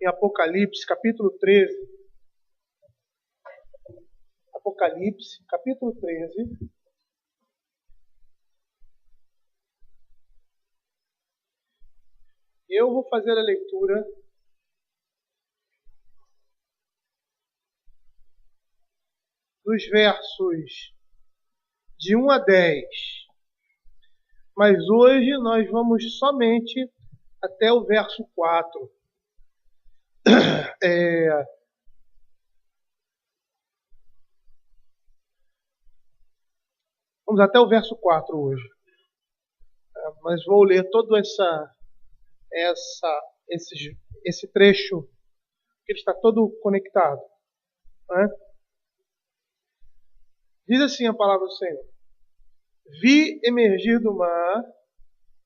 em Apocalipse, capítulo 13. Apocalipse, capítulo 13. Eu vou fazer a leitura dos versos de 1 a 10. Mas hoje nós vamos somente até o verso 4. Vamos até o verso 4 hoje. Mas vou ler todo esse trecho, que ele está todo conectado. Né? Diz assim a palavra do Senhor: Vi emergir do mar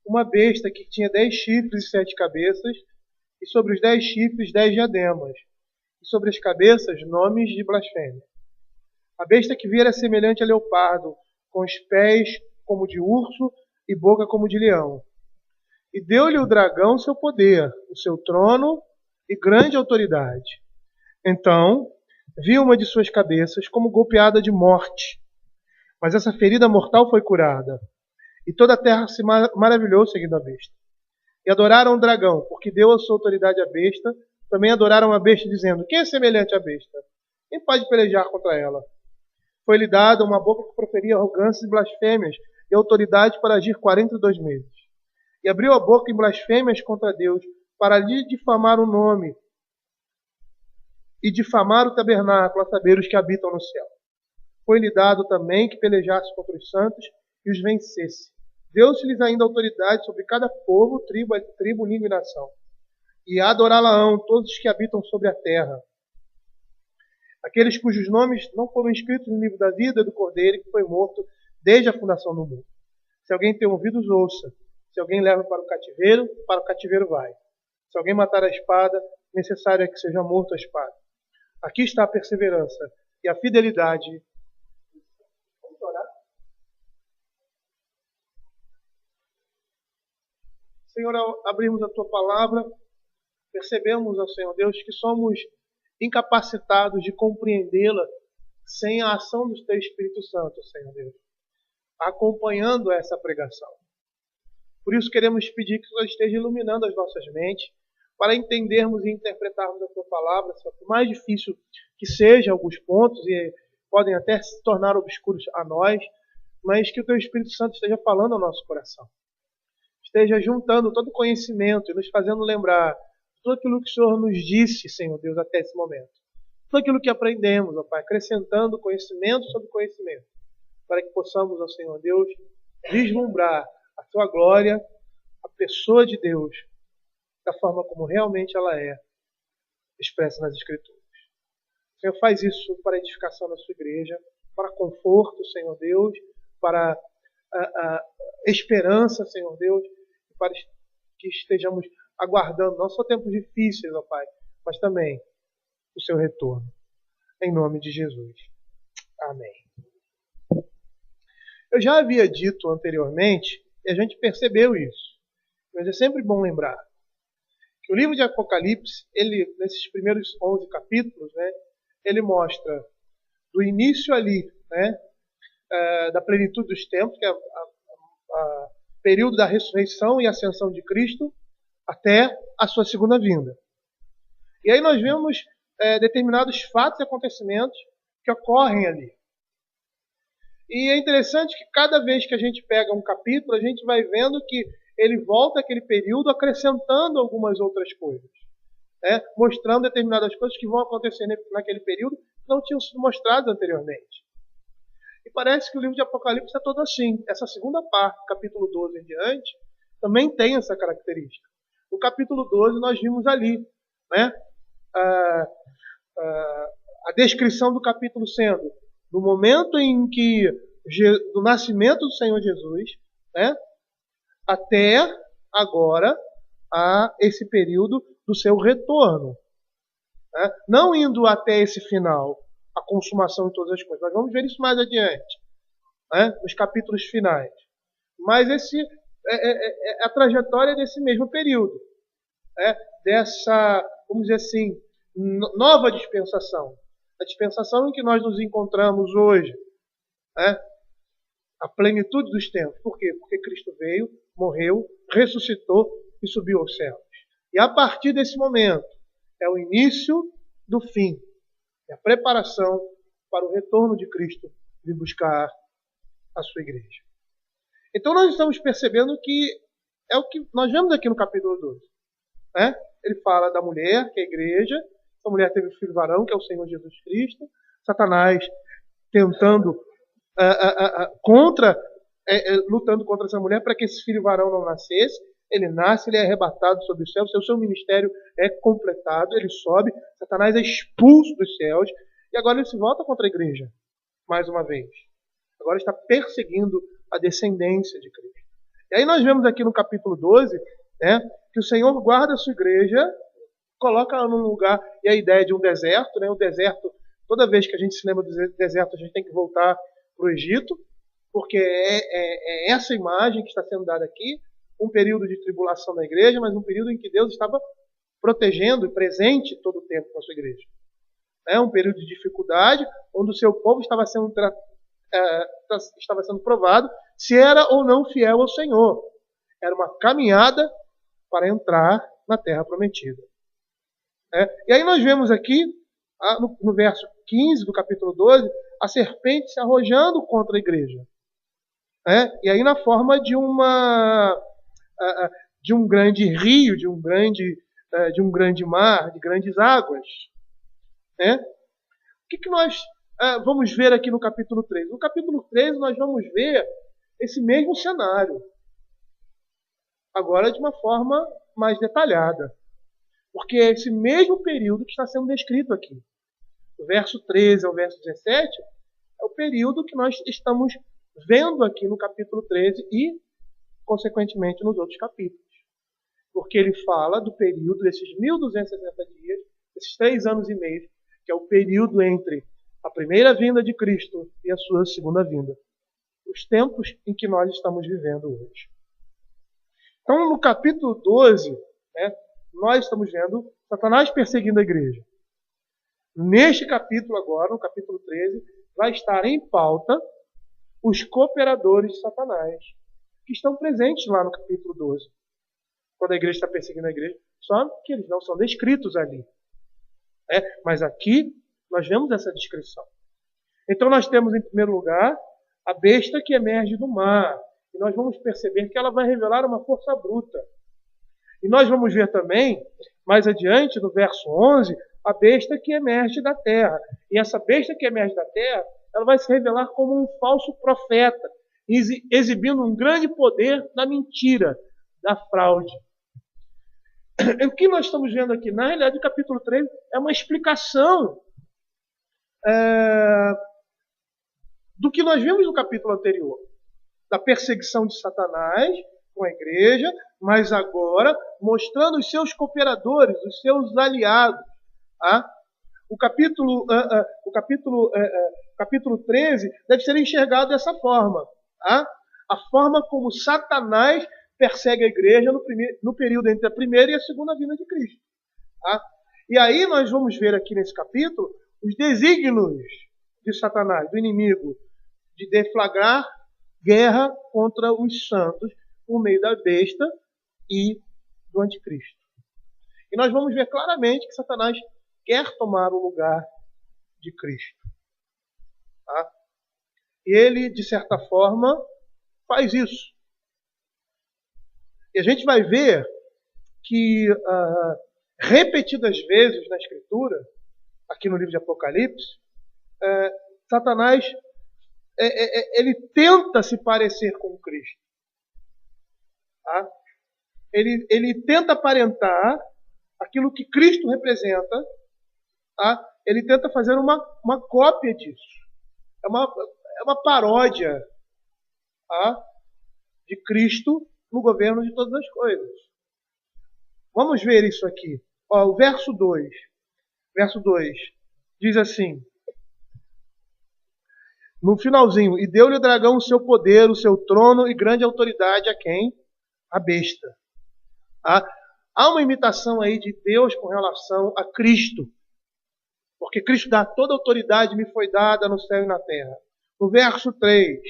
uma besta que tinha 10 chifres e 7 cabeças, e sobre os 10 chifres 10 diademas, e sobre as cabeças nomes de blasfêmia. A besta que vi era semelhante a leopardo, com os pés como de urso e boca como de leão. E deu-lhe o dragão seu poder, o seu trono e grande autoridade. Então, vi uma de suas cabeças como golpeada de morte. Mas essa ferida mortal foi curada. E toda a terra se maravilhou seguindo a besta. E adoraram o dragão, porque deu a sua autoridade à besta. Também adoraram a besta, dizendo: quem é semelhante à besta? Quem pode pelejar contra ela? Foi-lhe dada uma boca que proferia arrogâncias e blasfêmias, e autoridade para agir 42 meses. E abriu a boca em blasfêmias contra Deus, para lhe difamar o nome, e difamar o tabernáculo, a saber, os que habitam no céu. Foi-lhe dado também que pelejasse contra os santos e os vencesse. Deu-se-lhes ainda autoridade sobre cada povo, tribo, língua e nação. E adorá-la-ão todos os que habitam sobre a terra. Aqueles cujos nomes não foram escritos no livro da vida do Cordeiro, que foi morto desde a fundação do mundo. Se alguém tem ouvidos, ouça. Se alguém leva para o cativeiro vai. Se alguém matar a espada, necessário é que seja morto a espada. Aqui está a perseverança e a fidelidade. Vamos orar? Senhor, ao abrirmos a Tua palavra, percebemos, ó Senhor Deus, que somos incapacitados de compreendê-la sem a ação do Teu Espírito Santo, Senhor Deus, acompanhando essa pregação. Por isso queremos pedir que o Senhor esteja iluminando as nossas mentes, para entendermos e interpretarmos a Tua palavra, Senhor, por mais difícil que seja alguns pontos, e podem até se tornar obscuros a nós, mas que o Teu Espírito Santo esteja falando ao nosso coração. Esteja juntando todo o conhecimento e nos fazendo lembrar tudo aquilo que o Senhor nos disse, Senhor Deus, até esse momento. Tudo aquilo que aprendemos, ó Pai, acrescentando conhecimento sobre conhecimento, para que possamos, ó Senhor Deus, vislumbrar a Tua glória, a pessoa de Deus, da forma como realmente ela é expressa nas Escrituras. O Senhor faz isso para a edificação da Sua igreja, para conforto, Senhor Deus, para a esperança, Senhor Deus, e para que estejamos aguardando não só tempos difíceis, ó Pai, mas também o Seu retorno. Em nome de Jesus. Amém. Eu já havia dito anteriormente, e a gente percebeu isso, mas é sempre bom lembrar, que o livro de Apocalipse, ele, nesses primeiros 11 capítulos, né, ele mostra do início ali, né, da plenitude dos tempos, que é o período da ressurreição e ascensão de Cristo, até a sua segunda vinda. E aí nós vemos determinados fatos e acontecimentos que ocorrem ali. E é interessante que cada vez que a gente pega um capítulo, a gente vai vendo que ele volta àquele período acrescentando algumas outras coisas, né? Mostrando determinadas coisas que vão acontecer naquele período que não tinham sido mostradas anteriormente. E parece que o livro de Apocalipse é todo assim. Essa segunda parte, capítulo 12 em diante, também tem essa característica. No capítulo 12 nós vimos ali, né, a descrição do capítulo sendo no momento em que do nascimento do Senhor Jesus, né, até agora a esse período do seu retorno, né? Não indo até esse final, a consumação de todas as coisas. Nós vamos ver isso mais adiante, né, nos capítulos finais. Mas esse a trajetória desse mesmo período, né, dessa vamos dizer assim, nova dispensação. A dispensação em que nós nos encontramos hoje. Né? A plenitude dos tempos. Por quê? Porque Cristo veio, morreu, ressuscitou e subiu aos céus. E a partir desse momento, é o início do fim. É a preparação para o retorno de Cristo vir buscar a sua igreja. Então nós estamos percebendo que é o que nós vemos aqui no capítulo 12. Né? Ele fala da mulher, que é a igreja. Essa mulher teve o filho varão, que é o Senhor Jesus Cristo. Satanás tentando lutando contra essa mulher para que esse filho varão não nascesse. Ele nasce, ele é arrebatado sobre os céus, o seu ministério é completado, ele sobe, Satanás é expulso dos céus, e agora ele se volta contra a igreja, mais uma vez. Agora está perseguindo a descendência de Cristo. E aí nós vemos aqui no capítulo 12, né, que o Senhor guarda a sua igreja, coloca ela num lugar, e a ideia de um deserto, né, o deserto, toda vez que a gente se lembra do deserto, a gente tem que voltar para o Egito, porque é essa imagem que está sendo dada aqui, um período de tribulação da igreja, mas um período em que Deus estava protegendo e presente todo o tempo com a sua igreja. É um período de dificuldade, onde o seu povo estava sendo provado se era ou não fiel ao Senhor. Era uma caminhada para entrar na terra prometida. E aí nós vemos aqui, no verso 15 do capítulo 12, a serpente se arrojando contra a igreja. E aí na forma de um grande rio, de um grande mar, de grandes águas. O que nós vamos ver aqui no capítulo 13? No capítulo 13 nós vamos ver esse mesmo cenário, agora de uma forma mais detalhada. Porque é esse mesmo período que está sendo descrito aqui. Do verso 13 ao verso 17 é o período que nós estamos vendo aqui no capítulo 13 e, consequentemente, nos outros capítulos. Porque ele fala do período desses 1260 dias, esses 3 anos e meio, que é o período entre a primeira vinda de Cristo e a sua segunda vinda. Os tempos em que nós estamos vivendo hoje. Então, no capítulo 12, nós estamos vendo Satanás perseguindo a igreja. Neste capítulo agora, no capítulo 13, vai estar em pauta os cooperadores de Satanás, que estão presentes lá no capítulo 12. Quando a igreja está perseguindo a igreja, só que eles não são descritos ali. Mas aqui nós vemos essa descrição. Então nós temos em primeiro lugar a besta que emerge do mar. E nós vamos perceber que ela vai revelar uma força bruta. E nós vamos ver também, mais adiante, no verso 11, a besta que emerge da terra. E essa besta que emerge da terra, ela vai se revelar como um falso profeta, exibindo um grande poder da mentira, da fraude. O que nós estamos vendo aqui, na realidade, o capítulo 13 é uma explicação do que nós vimos no capítulo anterior, da perseguição de Satanás com a igreja, mas agora mostrando os seus cooperadores, os seus aliados. O capítulo 13 deve ser enxergado dessa forma. A forma como Satanás persegue a igreja no período entre a primeira e a segunda vinda de Cristo. E aí nós vamos ver aqui nesse capítulo os desígnios de Satanás, do inimigo, de deflagrar guerra contra os santos por meio da besta e do anticristo. E nós vamos ver claramente que Satanás quer tomar o lugar de Cristo. E ele, de certa forma, faz isso. E a gente vai ver que repetidas vezes na Escritura, aqui no livro de Apocalipse, Satanás ele tenta se parecer com Cristo. Ele tenta aparentar aquilo que Cristo representa. Ele tenta fazer uma cópia disso. É uma paródia de Cristo no governo de todas as coisas. Vamos ver isso aqui. O verso 2. Verso 2 diz assim, no finalzinho: e deu-lhe o dragão o seu poder, o seu trono e grande autoridade a quem? A besta. há uma imitação aí de Deus com relação a Cristo. Porque Cristo dá toda a autoridade me foi dada no céu e na terra. No verso 3,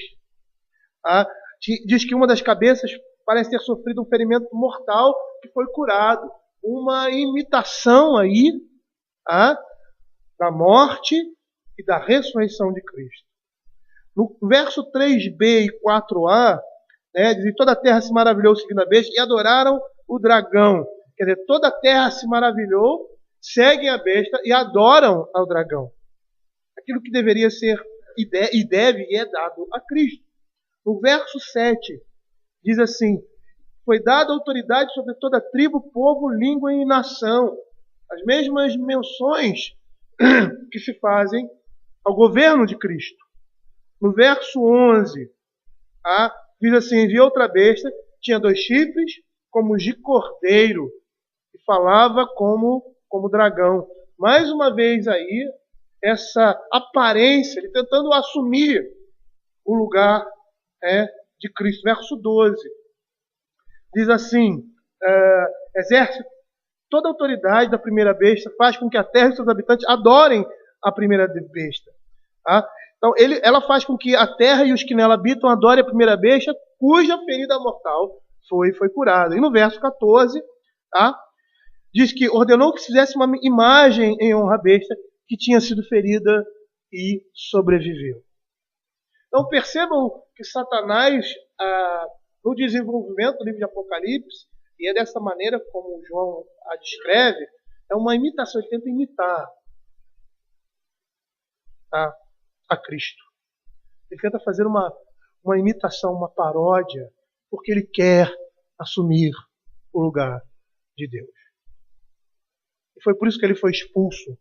diz que uma das cabeças parece ter sofrido um ferimento mortal que foi curado. Uma imitação aí da morte e da ressurreição de Cristo. No verso 3b e 4a, diz que toda a terra se maravilhou seguindo a besta e adoraram o dragão. Quer dizer, toda a terra se maravilhou, seguem a besta e adoram ao dragão. Aquilo que deveria ser e deve e é dado a Cristo. No verso 7, diz assim: foi dada autoridade sobre toda tribo, povo, língua e nação. As mesmas menções que se fazem ao governo de Cristo. No verso 11, diz assim: vi outra besta, tinha 2 chifres, como de cordeiro, e falava como dragão. Mais uma vez aí, essa aparência, ele tentando assumir o lugar de Cristo. Verso 12, diz assim: exerce toda a autoridade da primeira besta, faz com que a terra e seus habitantes adorem a primeira besta. Então, ela faz com que a terra e os que nela habitam adorem a primeira besta, cuja ferida mortal foi curada. E no verso 14, diz que ordenou que se fizesse uma imagem em honra à besta que tinha sido ferida e sobreviveu. Então percebam que Satanás, no desenvolvimento do livro de Apocalipse, e é dessa maneira como João a descreve, é uma imitação, ele tenta imitar a Cristo. Ele tenta fazer uma imitação, uma paródia, porque ele quer assumir o lugar de Deus. E foi por isso que ele foi expulso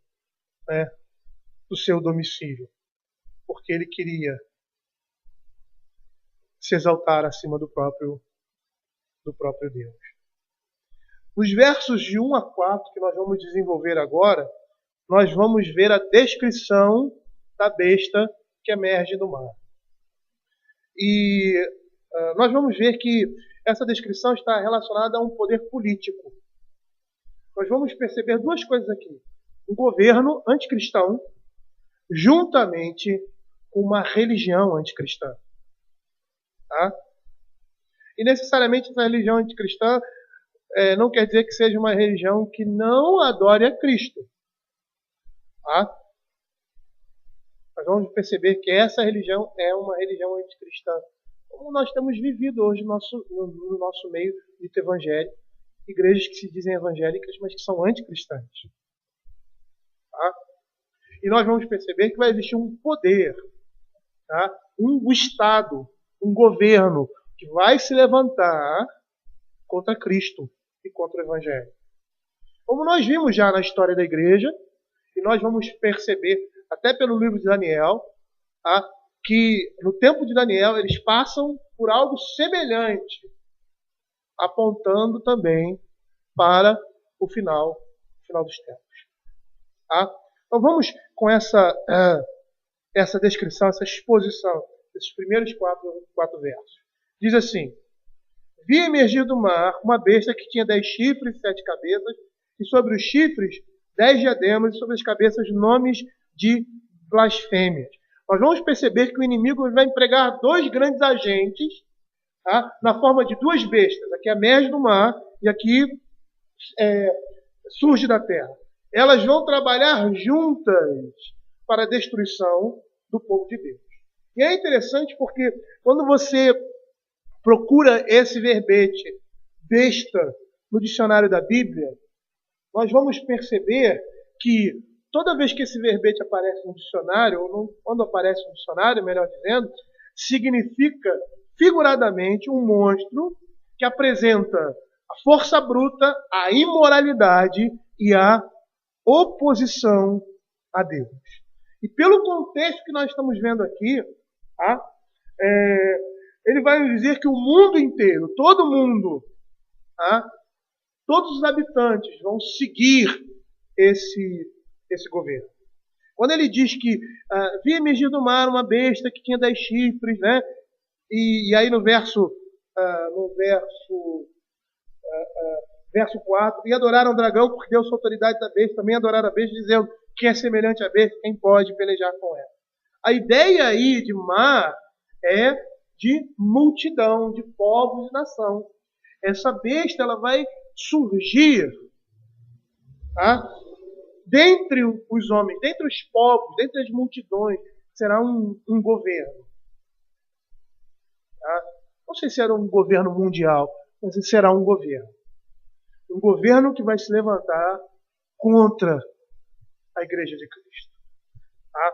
do seu domicílio, porque ele queria se exaltar acima do próprio Deus. Nos versos de 1 a 4, que nós vamos desenvolver agora, nós vamos ver a descrição da besta que emerge do mar. E nós vamos ver que essa descrição está relacionada a um poder político. Nós vamos perceber 2 coisas aqui. Um governo anticristão, juntamente com uma religião anticristã. E necessariamente essa religião anticristã não quer dizer que seja uma religião que não adore a Cristo. Nós vamos perceber que essa religião é uma religião anticristã, como nós temos vivido hoje no nosso meio dito evangélico, igrejas que se dizem evangélicas, mas que são anticristãs. E nós vamos perceber que vai existir um poder, um Estado, um governo que vai se levantar contra Cristo e contra o Evangelho. Como nós vimos já na história da igreja, e nós vamos perceber até pelo livro de Daniel, que no tempo de Daniel eles passam por algo semelhante, apontando também para o final dos tempos. Então vamos com essa descrição, essa exposição desses primeiros quatro versos. Diz assim: vi emergir do mar uma besta que tinha 10 chifres e 7 cabeças, e sobre os chifres 10 diademas, e sobre as cabeças nomes de blasfêmias. Nós vamos perceber que o inimigo vai empregar 2 grandes agentes, na forma de 2 bestas. Aqui emerge do mar e aqui surge da terra. Elas vão trabalhar juntas para a destruição do povo de Deus. E é interessante porque quando você procura esse verbete besta no dicionário da Bíblia, nós vamos perceber que toda vez que esse verbete aparece no dicionário, ou quando aparece no dicionário, melhor dizendo, significa figuradamente um monstro que apresenta a força bruta, a imoralidade e a oposição a Deus. E pelo contexto que nós estamos vendo aqui, ele vai nos dizer que o mundo inteiro, todo mundo, todos os habitantes vão seguir esse governo. Quando ele diz que vi emergir do mar uma besta que tinha 10 chifres, e aí no verso Verso 4, e adoraram o dragão, porque deu sua autoridade da besta, também adoraram a besta, dizendo, quem é semelhante à besta, quem pode pelejar com ela. A ideia aí de mar é de multidão, de povos e nação. Essa besta ela vai surgir, tá? Dentre os homens, dentre os povos, dentre as multidões, será um governo. Tá? Não sei se era um governo mundial, mas será um governo. Um governo que vai se levantar contra a Igreja de Cristo. Tá?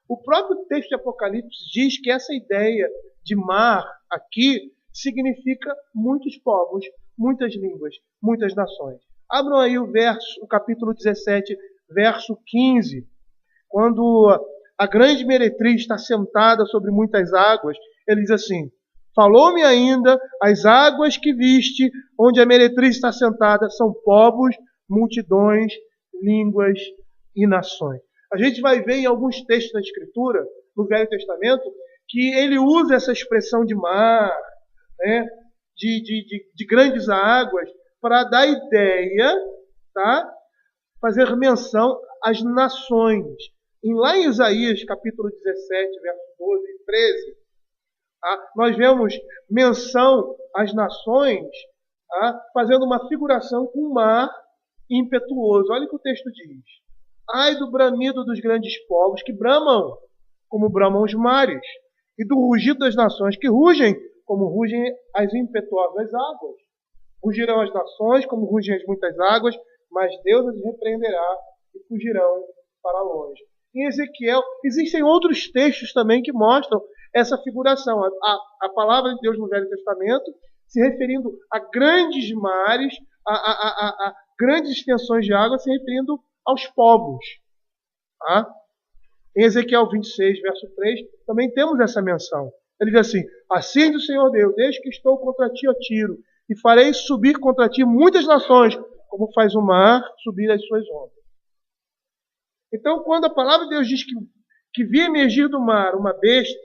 O próprio texto de Apocalipse diz que essa ideia de mar aqui significa muitos povos, muitas línguas, muitas nações. Abram aí o capítulo 17, verso 15. Quando a grande meretriz está sentada sobre muitas águas, ele diz assim, falou-me ainda, as águas que viste, onde a meretriz está sentada, são povos, multidões, línguas e nações. A gente vai ver em alguns textos da Escritura, no Velho Testamento, que ele usa essa expressão de mar, né, de grandes águas, para dar ideia, tá, fazer menção às nações. E lá em Isaías, capítulo 17, versos 12 e 13, tá, nós vemos menção às nações, tá, fazendo uma figuração com o mar impetuoso. Olha o que o texto diz. Ai do bramido dos grandes povos que bramam, como bramam os mares, e do rugido das nações que rugem, como rugem as impetuosas águas. Rugirão as nações, como rugem as muitas águas, mas Deus as repreenderá e fugirão para longe. Em Ezequiel, existem outros textos também que mostram essa figuração. A palavra de Deus no Velho Testamento se referindo a grandes mares, a grandes extensões de água, se referindo aos povos. Tá? Em Ezequiel 26, verso 3, também temos essa menção. Ele diz assim, assim diz o Senhor Deus, desde que estou contra ti, ó Tiro, e farei subir contra ti muitas nações, como faz o mar subir as suas ondas. Então, quando a palavra de Deus diz que vi emergir do mar uma besta,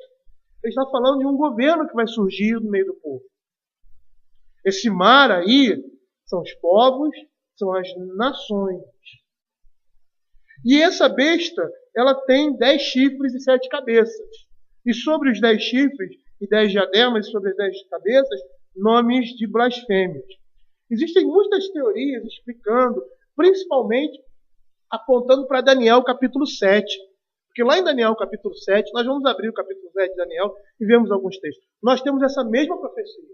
ele está falando de um governo que vai surgir no meio do povo. Esse mar aí são os povos, são as nações. E essa besta, ela tem 10 chifres e 7 cabeças. E sobre os 10 chifres e 10 diademas, e sobre as 10 cabeças, nomes de blasfêmias. Existem muitas teorias explicando, principalmente apontando para Daniel capítulo 7. Porque lá em Daniel capítulo 7, nós vamos abrir o capítulo 7 de Daniel e vemos alguns textos. Nós temos essa mesma profecia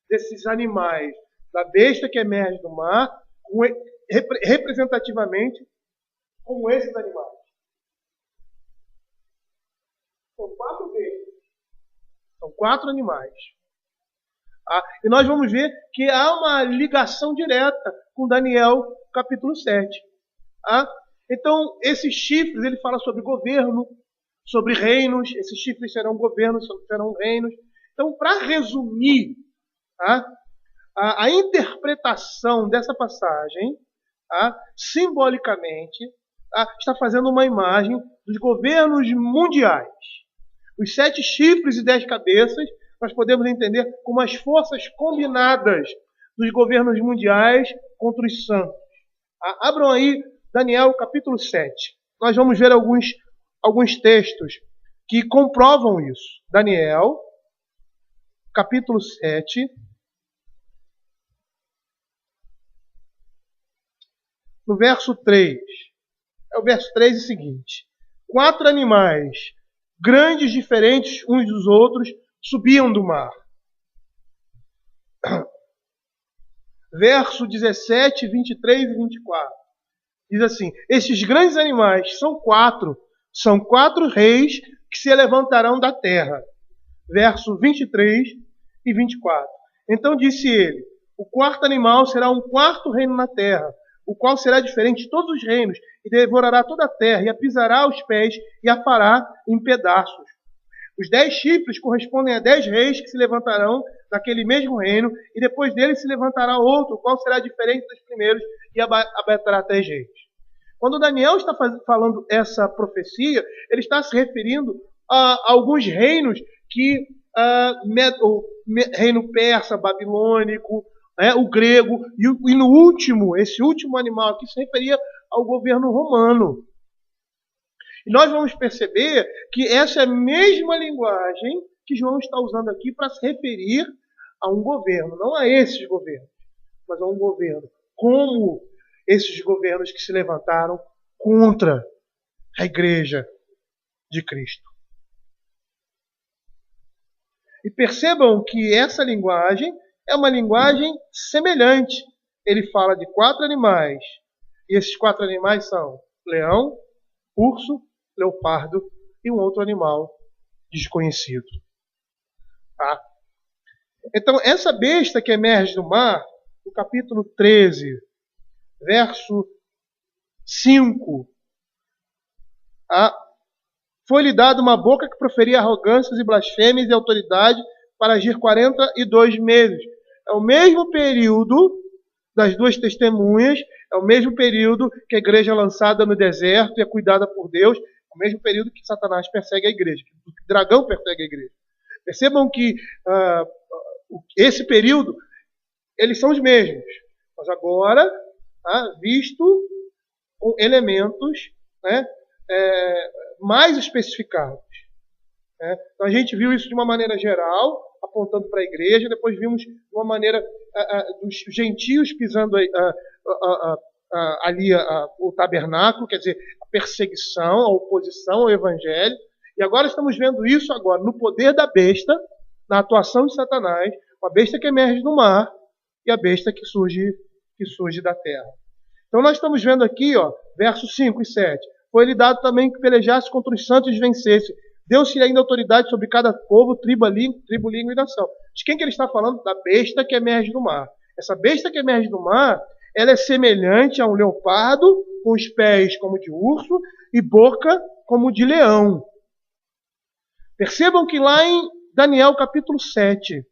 desses animais, da besta que emerge do mar, representativamente como esses animais. São 4 bestas. São 4 animais. E nós vamos ver que há uma ligação direta com Daniel capítulo 7. Então, esses chifres, ele fala sobre governo, sobre reinos. Esses chifres serão governos, serão reinos. Então, para resumir a interpretação dessa passagem, simbolicamente, está fazendo uma imagem dos governos mundiais. Os 7 chifres e 10 cabeças, nós podemos entender como as forças combinadas dos governos mundiais contra os santos. Abram aí Daniel capítulo 7. Nós vamos ver alguns textos que comprovam isso. Daniel, capítulo 7. No verso 3. É o verso 3 e seguinte. 4 animais, grandes, diferentes uns dos outros, subiam do mar. Verso 17, 23 e 24. Diz assim, esses grandes animais são 4 reis que se levantarão da terra. Verso 23 e 24. Então disse ele, o 4º animal será um 4º reino na terra, o qual será diferente de todos os reinos, e devorará toda a terra, e a pisará aos pés, e a fará em pedaços. Os 10 chifres correspondem a 10 reis que se levantarão daquele mesmo reino, e depois dele se levantará outro, o qual será diferente dos primeiros, e abaterá 3 reis. Quando Daniel está falando essa profecia, ele está se referindo a alguns reinos que, o reino persa, babilônico, o grego, e no último, esse último animal aqui se referia ao governo romano. E nós vamos perceber que essa é a mesma linguagem que João está usando aqui para se referir a um governo, não a esses governos, mas a um governo, como esses governos que se levantaram contra a igreja de Cristo. E percebam que essa linguagem é uma linguagem semelhante. Ele fala de 4 animais, e esses 4 animais são leão, urso, leopardo e um outro animal desconhecido. Tá? Então, essa besta que emerge do mar, no capítulo 13, verso 5, foi-lhe dada uma boca que proferia arrogâncias e blasfêmias e autoridade para agir 42 meses. É o mesmo período das 2 testemunhas, é o mesmo período que a igreja é lançada no deserto e é cuidada por Deus, é o mesmo período que Satanás persegue a igreja, que o dragão persegue a igreja. Percebam que esse período, eles são os mesmos, mas agora visto com elementos, né, mais especificados. Né? Então a gente viu isso de uma maneira geral, apontando para a igreja, depois vimos de uma maneira dos gentios pisando ali o tabernáculo, quer dizer, a perseguição, a oposição ao evangelho, e agora estamos vendo isso agora no poder da besta, na atuação de Satanás, uma besta que emerge do mar e a besta que surge da terra. Então nós estamos vendo aqui, versos 5 e 7. Foi-lhe dado também que pelejasse contra os santos e vencesse. Deu-se ainda autoridade sobre cada povo, tribo, língua e nação. De quem que ele está falando? Da besta que emerge do mar. Essa besta que emerge do mar, ela é semelhante a um leopardo, com os pés como de urso e boca como de leão. Percebam que lá em Daniel capítulo 7,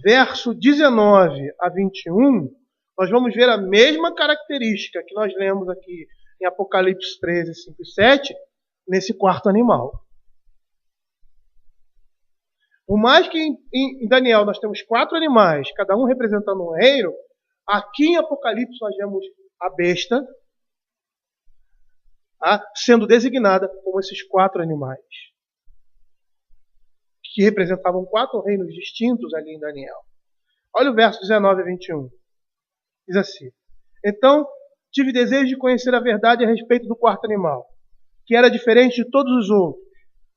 verso 19 a 21, nós vamos ver a mesma característica que nós lemos aqui em Apocalipse 13, 5 e 7, nesse 4º animal. Por mais que em Daniel nós temos 4 animais, cada um representando um reino, aqui em Apocalipse nós vemos a besta sendo designada como esses 4 animais, que representavam 4 reinos distintos ali em Daniel. Olha o verso 19 a 21. Diz assim: então tive desejo de conhecer a verdade a respeito do 4º animal, que era diferente de todos os outros,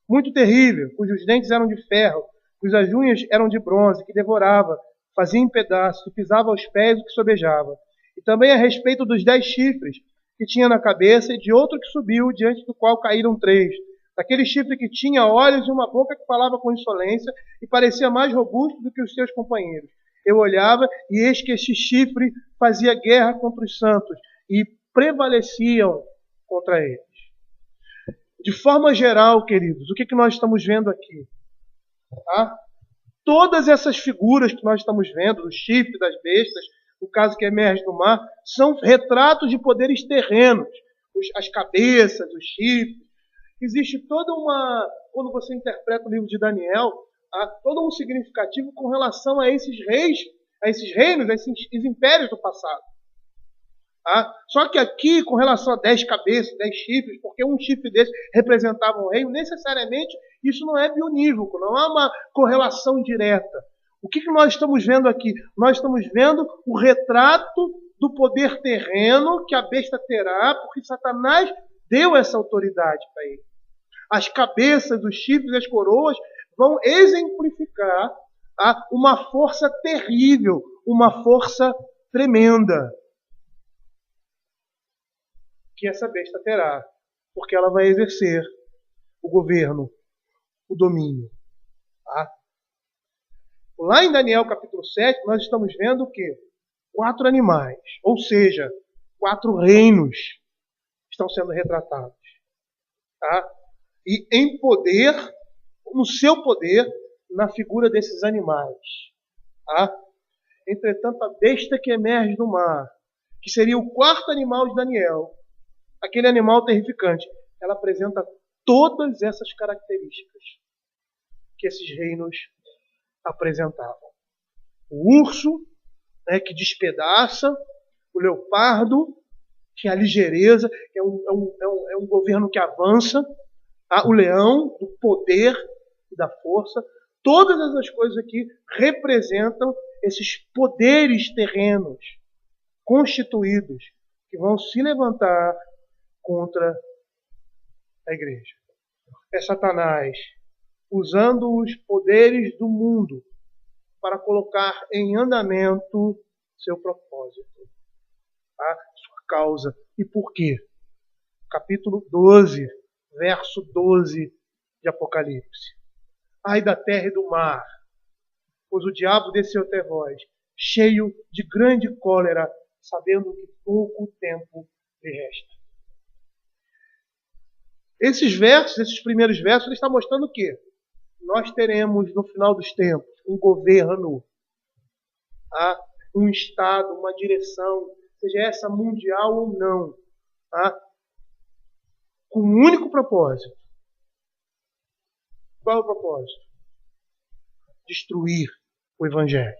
muito terrível, cujos dentes eram de ferro, cujas unhas eram de bronze, que devorava, fazia em pedaços e pisava aos pés o que sobejava. E também a respeito dos 10 chifres que tinha na cabeça, e de outro que subiu, diante do qual caíram 3. Daquele chifre que tinha olhos e uma boca que falava com insolência e parecia mais robusto do que os seus companheiros. Eu olhava e eis que este chifre fazia guerra contra os santos e prevaleciam contra eles. De forma geral, queridos, o que nós estamos vendo aqui? Todas essas figuras que nós estamos vendo, do chifre, das bestas, no caso que emerge do mar, são retratos de poderes terrenos. As cabeças, os chifres. Existe toda uma... Quando você interpreta o livro de Daniel, há todo um significativo com relação a esses reis, a esses reinos, a esses impérios do passado. Só que aqui, com relação a 10 cabeças, 10 chifres, porque um chifre desse representava um reino, necessariamente isso não é bionívoco, não há uma correlação direta. O que nós estamos vendo aqui? Nós estamos vendo o retrato do poder terreno que a besta terá, porque Satanás deu essa autoridade para ele. As cabeças, os chifres e as coroas vão exemplificar uma força terrível, uma força tremenda que essa besta terá, porque ela vai exercer o governo, o domínio. Lá em Daniel capítulo 7, nós estamos vendo o quê? 4 animais, ou seja, 4 reinos estão sendo retratados. E em poder, no seu poder, na figura desses animais. Entretanto, a besta que emerge do mar, que seria o 4º animal de Daniel, aquele animal terrificante, ela apresenta todas essas características que esses reinos apresentavam. O urso, né, que despedaça, o leopardo, que é a ligeireza, é um governo que avança, tá? O leão, do poder e da força. Todas essas coisas aqui representam esses poderes terrenos constituídos que vão se levantar contra a igreja. É Satanás usando os poderes do mundo para colocar em andamento seu propósito, tá? Sua causa. E por quê? Capítulo 12, verso 12 de Apocalipse. Ai da terra e do mar, pois o diabo desceu até vós, cheio de grande cólera, sabendo que pouco tempo lhe resta. Esses primeiros versos, ele está mostrando o quê? Nós teremos, no final dos tempos, um governo, tá? Um Estado, uma direção, seja essa mundial ou não, tá? Com um único propósito. Qual é o propósito? Destruir o Evangelho.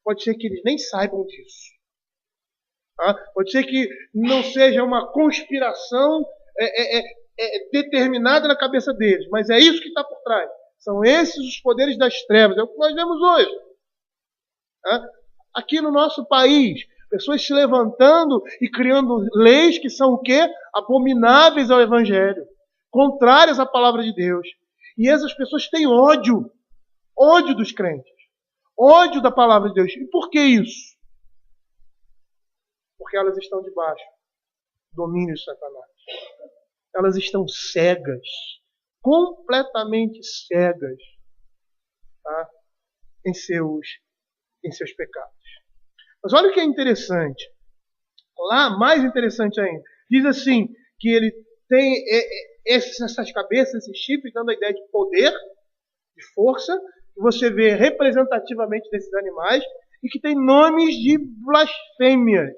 Pode ser que eles nem saibam disso. Tá? Pode ser que não seja uma conspiração determinada na cabeça deles, mas é isso que está por trás. São esses os poderes das trevas. É o que nós vemos hoje. Tá? Aqui no nosso país, pessoas se levantando e criando leis que são o quê? Abomináveis ao Evangelho, contrárias à palavra de Deus. E essas pessoas têm ódio dos crentes, ódio da palavra de Deus. E por que isso? Porque elas estão debaixo do domínio de Satanás. Elas estão cegas, completamente cegas, tá? em seus pecados. Mas olha o que é interessante. Lá, mais interessante ainda, diz assim, que ele tem essas cabeças, esses chifres, dando a ideia de poder, de força, que você vê representativamente desses animais, e que tem nomes de blasfêmias.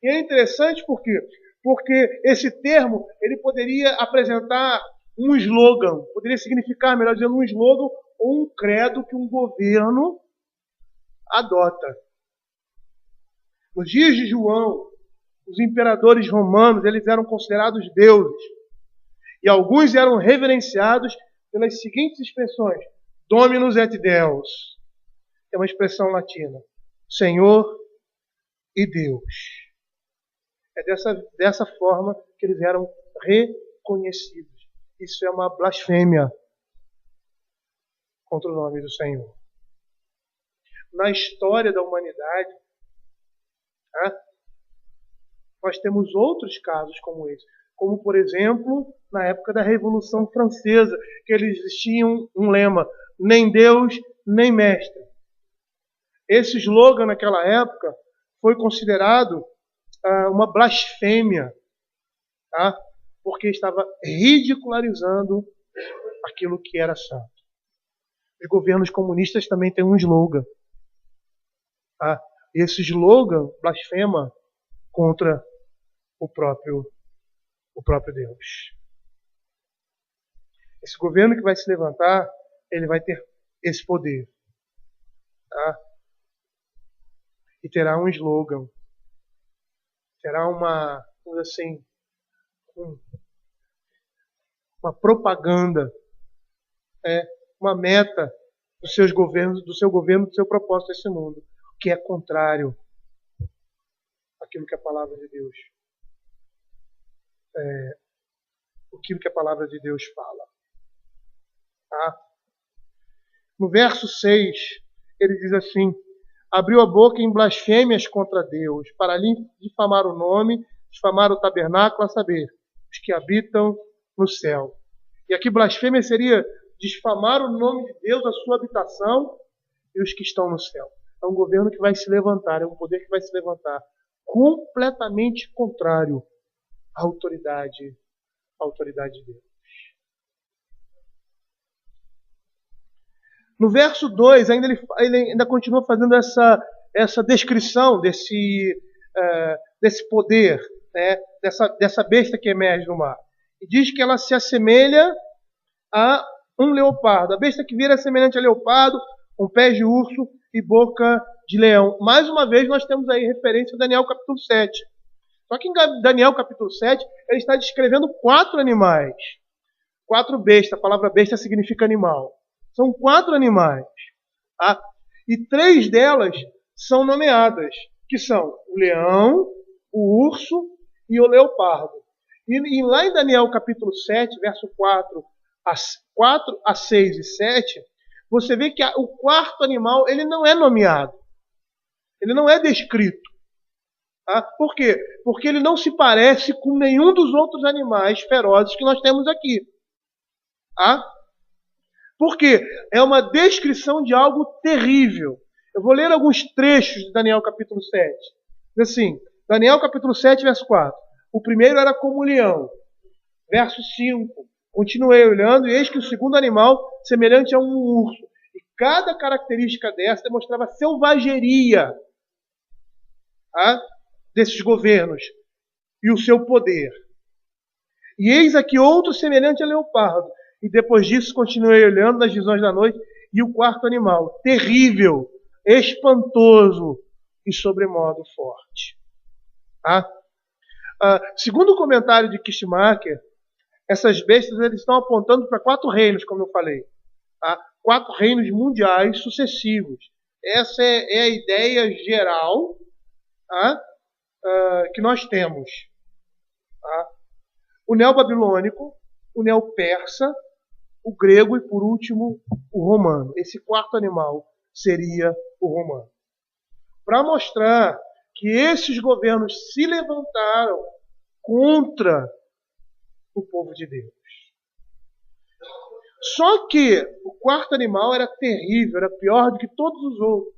E é interessante por quê? Porque esse termo, ele poderia apresentar um slogan, poderia significar, melhor dizendo, um slogan ou um credo que um governo adota. Nos dias de João, os imperadores romanos, eles eram considerados deuses. E alguns eram reverenciados pelas seguintes expressões: Dominus et Deus, é uma expressão latina, Senhor e Deus. É dessa forma que eles eram reconhecidos. Isso é uma blasfêmia contra o nome do Senhor. Na história da humanidade, tá? Nós temos outros casos como esse. Como, por exemplo, na época da Revolução Francesa, que eles tinham um lema: nem Deus, nem mestre. Esse slogan, naquela época, foi considerado uma blasfêmia, tá? Porque estava ridicularizando aquilo que era santo. Os governos comunistas também têm um slogan. Tá? E esse slogan blasfema contra o próprio Deus. Esse governo que vai se levantar, ele vai ter esse poder. Tá? E terá um slogan. Terá uma propaganda, uma meta dos seus governos, do seu governo, do seu propósito nesse mundo, que é contrário àquilo que a palavra de Deus aquilo que a palavra de Deus fala. Tá? No verso 6, ele diz assim: abriu a boca em blasfêmias contra Deus, para lhe difamar o nome, difamar o tabernáculo, a saber, os que habitam no céu. E aqui blasfêmia seria difamar o nome de Deus, a sua habitação e os que estão no céu. É um governo que vai se levantar, é um poder que vai se levantar completamente contrário à autoridade de Deus. No verso 2, ele ainda continua fazendo essa descrição desse poder, né, dessa besta que emerge do mar. E diz que ela se assemelha a um leopardo. A besta que vira é semelhante a leopardo, com pés de urso e boca de leão. Mais uma vez nós temos aí referência a Daniel capítulo 7. Só que em Daniel capítulo 7, ele está descrevendo 4 animais. 4 bestas. A palavra besta significa animal. São 4 animais. Tá? E 3 delas são nomeadas, que são o leão, o urso e o leopardo. E lá em Daniel capítulo 7, verso 4 a 6 e 7, você vê que o 4º animal ele não é nomeado. Ele não é descrito. Tá? Por quê? Porque ele não se parece com nenhum dos outros animais ferozes que nós temos aqui. Tá? Por quê? É uma descrição de algo terrível. Eu vou ler alguns trechos de Daniel capítulo 7. Diz assim, Daniel capítulo 7, verso 4. O primeiro era como leão. Verso 5. Continuei olhando e eis que o segundo animal, semelhante a um urso. E cada característica dessa demonstrava selvageria, tá? Desses governos e o seu poder. E eis aqui outro semelhante a leopardo. E depois disso continuei olhando nas visões da noite e o 4º animal, terrível, espantoso e sobremodo forte. Tá? Segundo o comentário de Kishmaker, essas bestas eles estão apontando para 4 reinos, como eu falei. Tá? 4 reinos mundiais sucessivos. Essa é a ideia geral, tá? Que nós temos. Tá? O neobabilônico, o neopersa, o grego e, por último, o romano. Esse 4º animal seria o romano. Para mostrar que esses governos se levantaram contra o povo de Deus. Só que o 4º animal era terrível, era pior do que todos os outros.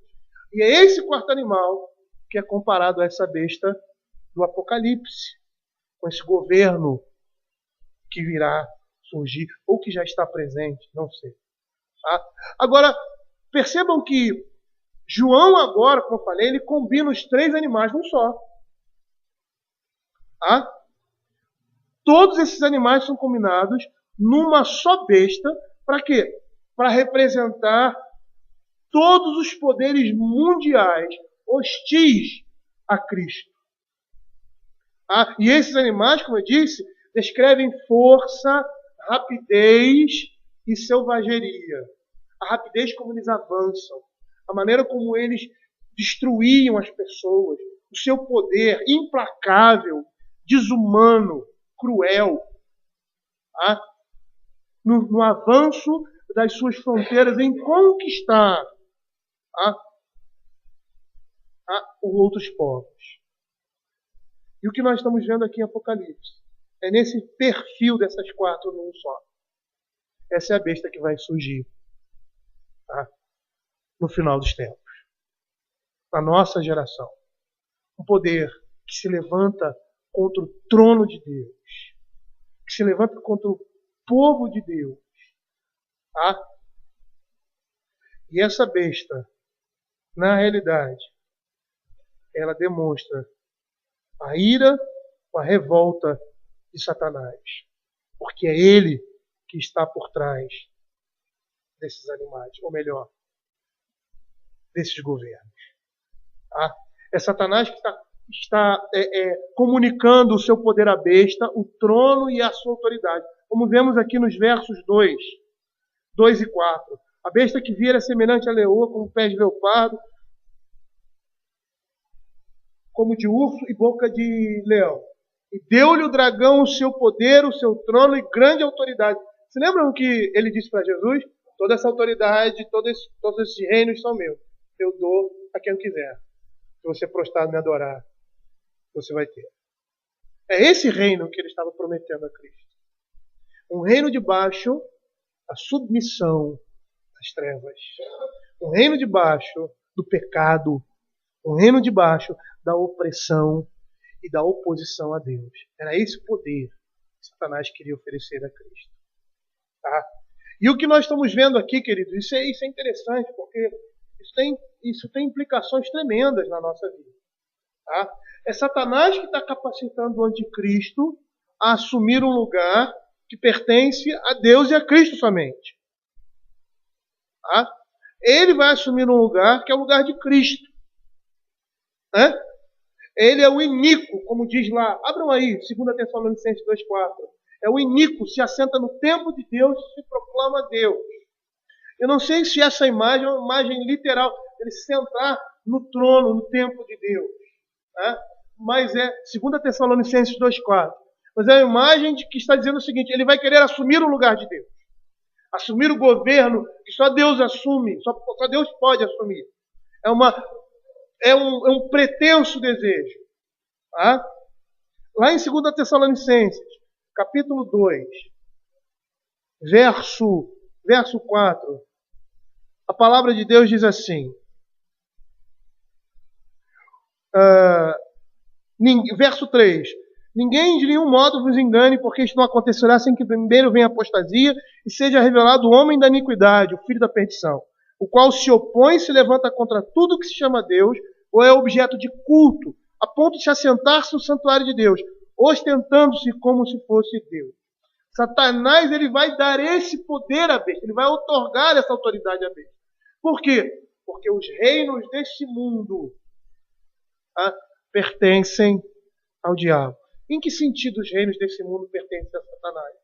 E é esse 4º animal que é comparado a essa besta do Apocalipse, com esse governo que virá surgir, ou que já está presente, não sei. Tá? Agora, percebam que João agora, como eu falei, ele combina os 3 animais num só. Tá? Todos esses animais são combinados numa só besta. Para quê? Para representar todos os poderes mundiais hostis a Cristo. Tá? E esses animais, como eu disse, descrevem força, rapidez e selvageria. A rapidez como eles avançam, a maneira como eles destruíam as pessoas, o seu poder implacável, desumano, cruel, tá? No avanço das suas fronteiras em conquistar outros povos. E o que nós estamos vendo aqui em Apocalipse é nesse perfil dessas 4 num só. Essa é a besta que vai surgir, tá? No final dos tempos. Na nossa geração. Um poder que se levanta contra o trono de Deus. Que se levanta contra o povo de Deus. Tá? E essa besta, na realidade, ela demonstra a ira, a revolta de Satanás. Porque é ele que está por trás desses animais. Ou melhor, desses governos. Tá? É Satanás que está comunicando o seu poder à besta, o trono e a sua autoridade. Como vemos aqui nos versos 2 e 4. A besta que vira é semelhante à leoa, com pés de leopardo, como de urso e boca de leão. E deu-lhe o dragão o seu poder, o seu trono e grande autoridade. Se lembram que ele disse para Jesus? Toda essa autoridade, todos esses reinos são meus. Eu dou a quem eu quiser. Se você prostrar e me adorar, você vai ter. É esse reino que ele estava prometendo a Cristo. Um reino debaixo da submissão das trevas. Um reino debaixo do pecado. Um reino debaixo da opressão e da oposição a Deus. Era esse o poder que Satanás queria oferecer a Cristo. Tá? E o que nós estamos vendo aqui, queridos, isso é interessante, porque isso tem implicações tremendas na nossa vida. Tá? É Satanás que está capacitando o anticristo a assumir um lugar que pertence a Deus e a Cristo somente. Tá? Ele vai assumir um lugar que é o lugar de Cristo. Né? Ele é o iníquo, como diz lá. Abram aí, 2 Tessalonicenses 2,4. É o iníquo, se assenta no templo de Deus e se proclama Deus. Eu não sei se essa imagem é uma imagem literal, ele sentar no trono, no templo de Deus. Né? Mas é 2 Tessalonicenses 2,4. Mas é a imagem de que está dizendo o seguinte: ele vai querer assumir o lugar de Deus. Assumir o governo que só Deus assume, só Deus pode assumir. É um pretenso desejo. Tá? Lá em 2 Tessalonicenses, capítulo 2, verso 4, a palavra de Deus diz assim, verso 3, ninguém de nenhum modo vos engane, porque isto não acontecerá sem que primeiro venha a apostasia e seja revelado o homem da iniquidade, o filho da perdição, o qual se opõe e se levanta contra tudo que se chama Deus, ou é objeto de culto, a ponto de se assentar-se no santuário de Deus, ostentando-se como se fosse Deus. Satanás, ele vai dar esse poder à besta, ele vai outorgar essa autoridade à besta. Por quê? Porque os reinos deste mundo pertencem ao diabo. Em que sentido os reinos desse mundo pertencem a Satanás?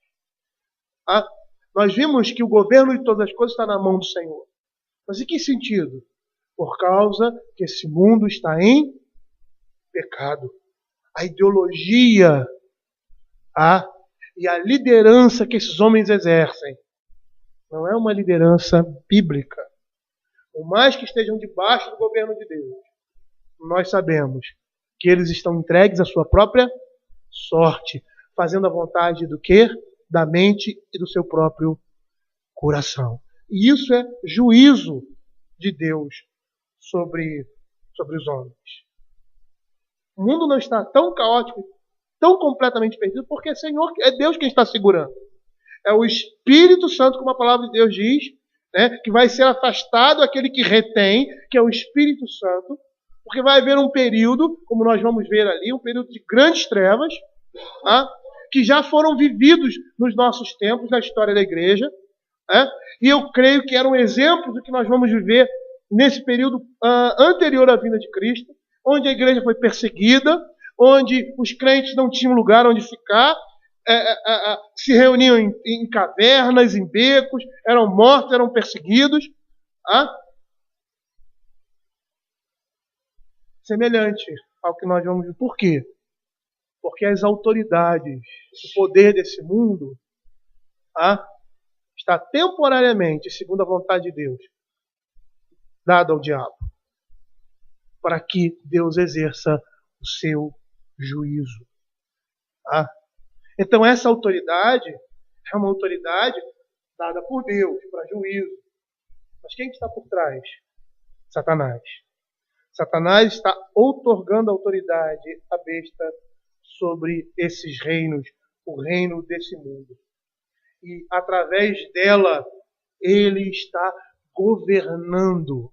Nós vimos que o governo de todas as coisas está na mão do Senhor. Mas em que sentido? Por causa que esse mundo está em pecado. A ideologia e a liderança que esses homens exercem não é uma liderança bíblica. Por mais que estejam debaixo do governo de Deus, nós sabemos que eles estão entregues à sua própria sorte, fazendo a vontade do quê? Da mente e do seu próprio coração. E isso é juízo de Deus sobre os homens. O mundo não está tão caótico, tão completamente perdido, porque é Deus quem está segurando. É o Espírito Santo, como a palavra de Deus diz, né, que vai ser afastado aquele que retém, que é o Espírito Santo, porque vai haver um período, como nós vamos ver ali, um período de grandes trevas, que já foram vividos nos nossos tempos, na história da igreja, e eu creio que era um exemplo do que nós vamos viver nesse período anterior à vinda de Cristo, onde a igreja foi perseguida, onde os crentes não tinham lugar onde ficar, se reuniam em cavernas, em becos, eram mortos, eram perseguidos. Semelhante ao que nós vamos ver. Por quê? Porque as autoridades, o poder desse mundo, está temporariamente, segundo a vontade de Deus, dado ao diabo, para que Deus exerça o seu juízo. Então essa autoridade é uma autoridade dada por Deus para juízo. Mas quem está por trás? Satanás. Satanás está outorgando autoridade à besta sobre esses reinos, o reino desse mundo. E através dela, ele está governando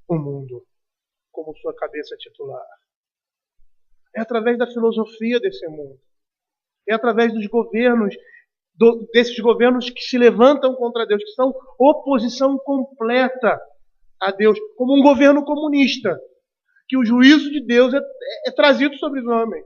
o mundo como sua cabeça titular. É através da filosofia desse mundo. É através dos governos, desses governos que se levantam contra Deus, que são oposição completa a Deus, como um governo comunista, que o juízo de Deus é trazido sobre os homens.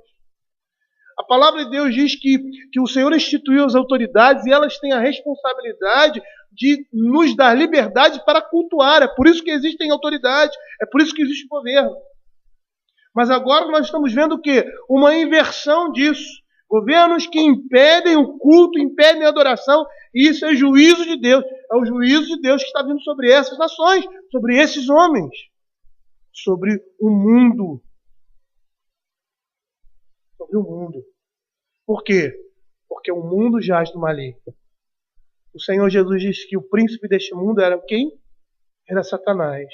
A palavra de Deus diz que o Senhor instituiu as autoridades e elas têm a responsabilidade de nos dar liberdade para cultuar. É por isso que existem autoridades, é por isso que existe governo. Mas agora nós estamos vendo o quê? Uma inversão disso. Governos que impedem o culto, impedem a adoração, e isso é juízo de Deus. É o juízo de Deus que está vindo sobre essas nações, sobre esses homens, sobre o mundo. Sobre o mundo. Por quê? Porque o mundo jaz do maligno. O Senhor Jesus disse que o príncipe deste mundo era quem? Era Satanás.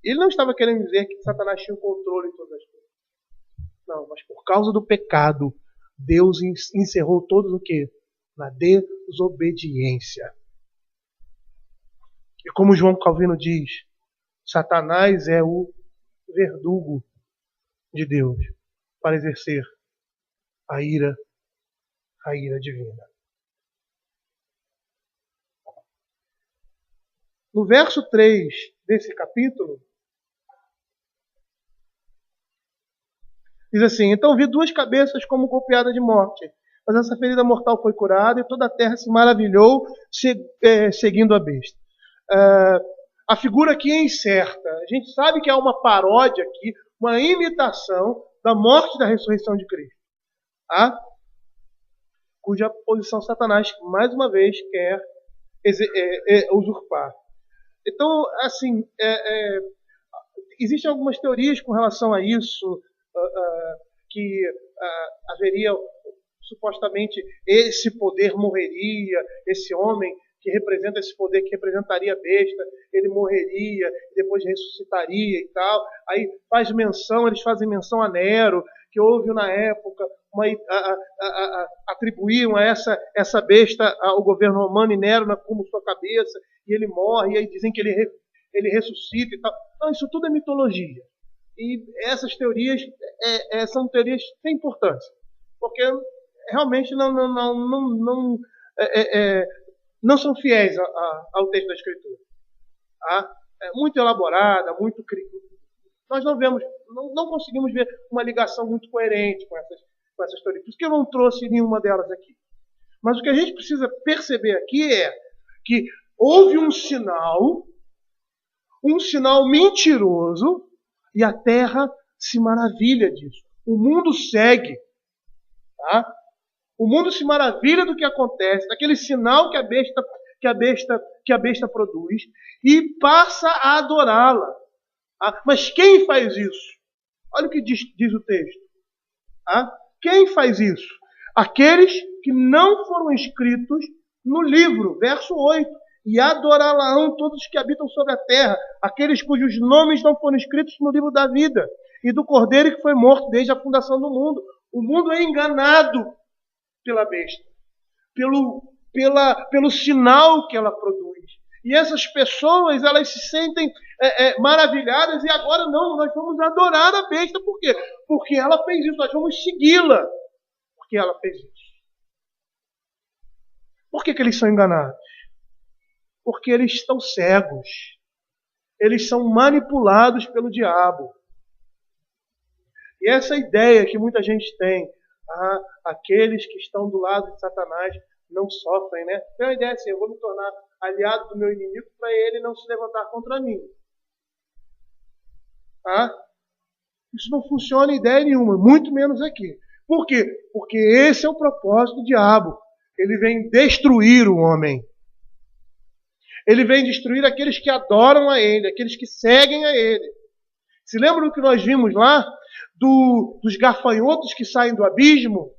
Ele não estava querendo dizer que Satanás tinha o controle de todas as coisas. Não, mas por causa do pecado, Deus encerrou todos o quê? Na desobediência. E como João Calvino diz, Satanás é o verdugo de Deus para exercer a ira divina. No verso 3 desse capítulo, diz assim: então vi 2 cabeças como golpeadas de morte, mas essa ferida mortal foi curada e toda a terra se maravilhou seguindo a besta. A figura aqui é incerta. A gente sabe que há uma paródia aqui, uma imitação da morte e da ressurreição de Cristo, tá? Cuja posição Satanás, mais uma vez, quer usurpar. Então, assim, existem algumas teorias com relação a isso, que haveria, supostamente, esse poder morreria, esse homem que representa esse poder, que representaria a besta, ele morreria, depois ressuscitaria e tal. Aí eles fazem menção a Nero, que houve na época, atribuíam a essa besta ao governo romano e Nero como sua cabeça, e ele morre, e aí dizem que ele ressuscita e tal. Não, isso tudo é mitologia. E essas teorias são teorias sem importância, porque realmente não são fiéis ao texto da Escritura. Tá? É muito elaborada, muito nós não conseguimos ver uma ligação muito coerente com essas teorias. Por isso que eu não trouxe nenhuma delas aqui. Mas o que a gente precisa perceber aqui é que houve um sinal mentiroso, e a terra se maravilha disso. O mundo segue. Tá? O mundo se maravilha do que acontece, daquele sinal que a besta produz, e passa a adorá-la. Tá? Mas quem faz isso? Olha o que diz o texto. Tá? Quem faz isso? Aqueles que não foram inscritos no livro, verso 8. E adorá-la-ão todos os que habitam sobre a terra, aqueles cujos nomes não foram escritos no livro da vida, e do Cordeiro que foi morto desde a fundação do mundo. O mundo é enganado pela besta, pelo sinal que ela produz. E essas pessoas, elas se sentem maravilhadas, e agora não, nós vamos adorar a besta. Por quê? Porque ela fez isso, nós vamos segui-la, porque ela fez isso. Por que eles são enganados? Porque eles estão cegos. Eles são manipulados pelo diabo. E essa ideia que muita gente tem, aqueles que estão do lado de Satanás não sofrem, né? Tem uma ideia assim: eu vou me tornar aliado do meu inimigo para ele não se levantar contra mim. Isso não funciona em ideia nenhuma, muito menos aqui. Por quê? Porque esse é o propósito do diabo. Ele vem destruir o homem. Ele vem destruir aqueles que adoram a ele, aqueles que seguem a ele. Se lembram do que nós vimos lá? Dos gafanhotos que saem do abismo?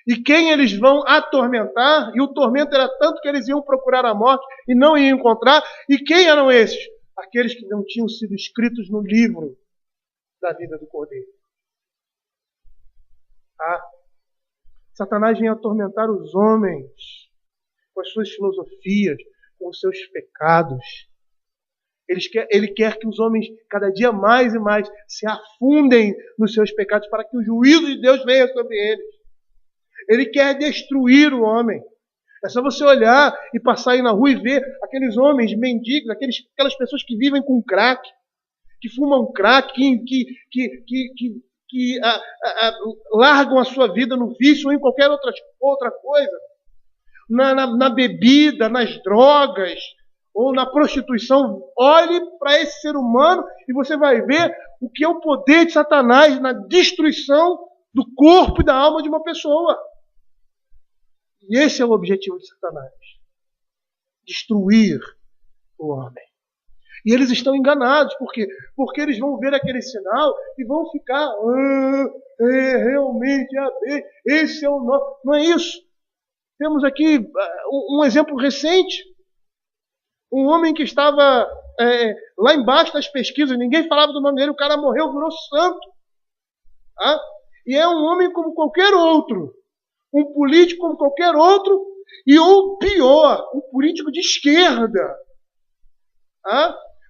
E quem eles vão atormentar? E o tormento era tanto que eles iam procurar a morte e não iam encontrar. E quem eram esses? Aqueles que não tinham sido escritos no livro da vida do Cordeiro. Satanás vem atormentar os homens com as suas filosofias, com os seus pecados. Ele quer que os homens cada dia mais e mais se afundem nos seus pecados para que o juízo de Deus venha sobre eles. Ele quer destruir o homem. É só você olhar e passar aí na rua e ver aqueles homens mendigos, aquelas pessoas que vivem com crack, que fumam crack, que largam a sua vida no vício ou em qualquer outra coisa. Na bebida, nas drogas ou na prostituição. Olhe para esse ser humano e você vai ver o que é o poder de Satanás na destruição do corpo e da alma de uma pessoa. E esse é o objetivo de Satanás: destruir o homem. E eles estão enganados. Por quê? Porque eles vão ver aquele sinal e vão ficar realmente esse é o nome. Não é isso. Temos aqui um exemplo recente. Um homem que estava lá embaixo das pesquisas, ninguém falava do nome dele, o cara morreu, virou santo. E é um homem como qualquer outro. Um político como qualquer outro. E ou pior, um político de esquerda.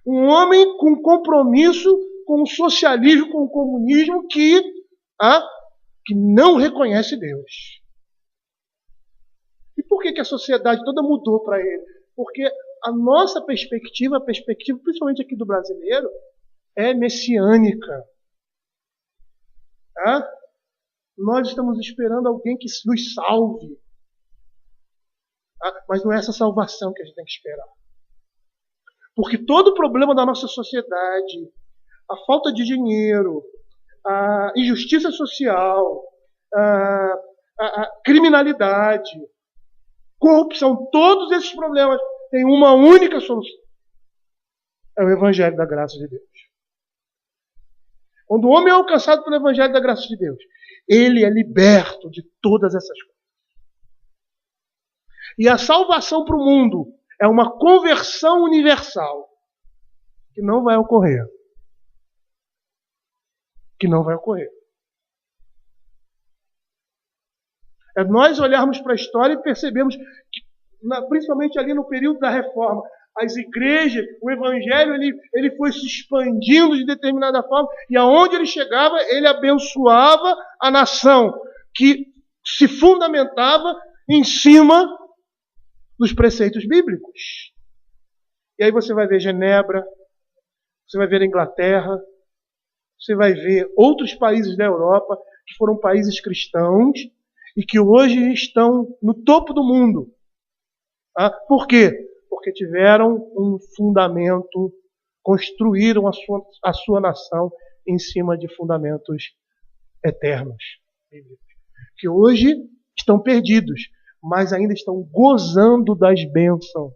Um homem com compromisso com o socialismo, com o comunismo, que não reconhece Deus. E por que a sociedade toda mudou para ele? Porque a nossa perspectiva, a perspectiva principalmente aqui do brasileiro, é messiânica. Tá? Nós estamos esperando alguém que nos salve. Tá? Mas não é essa salvação que a gente tem que esperar. Porque todo o problema da nossa sociedade, a falta de dinheiro, a injustiça social, a criminalidade, corrupção, todos esses problemas têm uma única solução. É o Evangelho da graça de Deus. Quando o homem é alcançado pelo Evangelho da graça de Deus, ele é liberto de todas essas coisas. E a salvação para o mundo é uma conversão universal que não vai ocorrer. Que não vai ocorrer. É nós olharmos para a história e percebemos que, principalmente ali no período da Reforma, as igrejas, o Evangelho, ele foi se expandindo de determinada forma, e aonde ele chegava, ele abençoava a nação, que se fundamentava em cima dos preceitos bíblicos. E aí você vai ver Genebra, você vai ver a Inglaterra, você vai ver outros países da Europa, que foram países cristãos, e que hoje estão no topo do mundo. Ah, por quê? Porque tiveram um fundamento, construíram a sua nação em cima de fundamentos eternos, que hoje estão perdidos, mas ainda estão gozando das bênçãos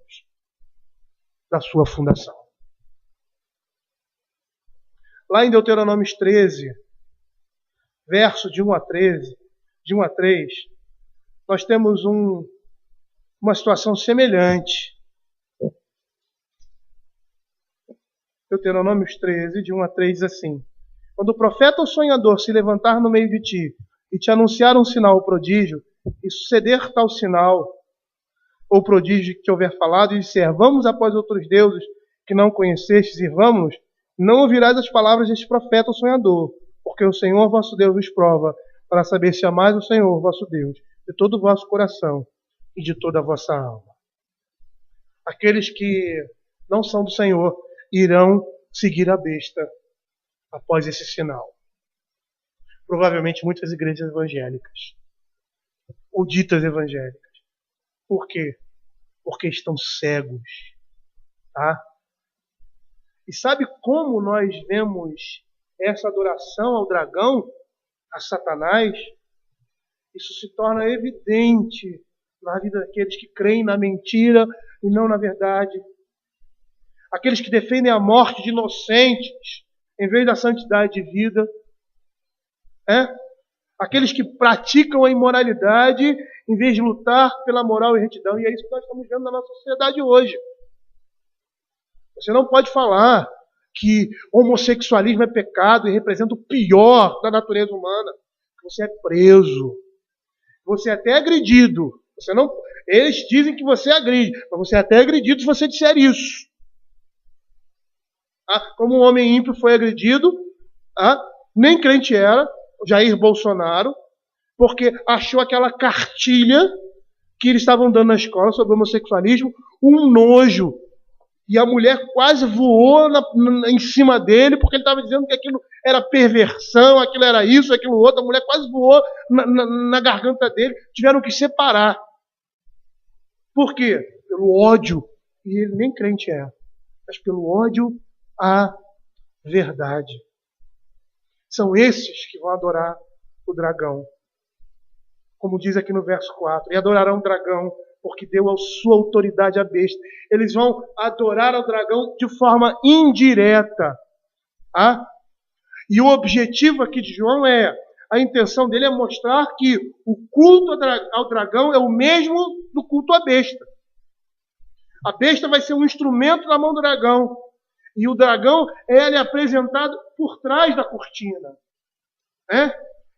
da sua fundação. Lá em Deuteronômio 13, verso de 1 a 13, de 1 a 3, nós temos uma situação semelhante. Deuteronômio 13, de 1 a 3, diz assim: quando o profeta ou sonhador se levantar no meio de ti e te anunciar um sinal ou prodígio, e suceder tal sinal ou prodígio que te houver falado, e disser, vamos após outros deuses que não conhecestes e vamos, não ouvirás as palavras deste profeta ou sonhador, porque o Senhor vosso Deus vos prova, para saber se amais o Senhor vosso Deus, de todo o vosso coração e de toda a vossa alma. Aqueles que não são do Senhor irão seguir a besta após esse sinal. Provavelmente muitas igrejas evangélicas, ou ditas evangélicas. Por quê? Porque estão cegos. Tá? E sabe como nós vemos essa adoração ao dragão, a Satanás? Isso se torna evidente na vida daqueles que creem na mentira e não na verdade. Aqueles que defendem a morte de inocentes em vez da santidade de vida. Aqueles que praticam a imoralidade em vez de lutar pela moral e retidão. E é isso que nós estamos vendo na nossa sociedade hoje. Você não pode falar que homossexualismo é pecado e representa o pior da natureza humana. Você é preso. Você é até agredido. Eles dizem que você agride, mas você é até agredido se você disser isso. Como um homem ímpio foi agredido, nem crente era, Jair Bolsonaro, porque achou aquela cartilha que eles estavam dando na escola sobre homossexualismo um nojo. E a mulher quase voou em cima dele, porque ele estava dizendo que aquilo era perversão, aquilo era isso, aquilo outro. A mulher quase voou na garganta dele. Tiveram que separar. Por quê? Pelo ódio. E ele nem crente é. Mas pelo ódio à verdade. São esses que vão adorar o dragão. Como diz aqui no verso 4. E adorarão o dragão, porque deu a sua autoridade à besta. Eles vão adorar ao dragão de forma indireta. E o objetivo aqui de João a intenção dele é mostrar que o culto ao dragão é o mesmo do culto à besta. A besta vai ser um instrumento na mão do dragão. E o dragão ele é apresentado por trás da cortina.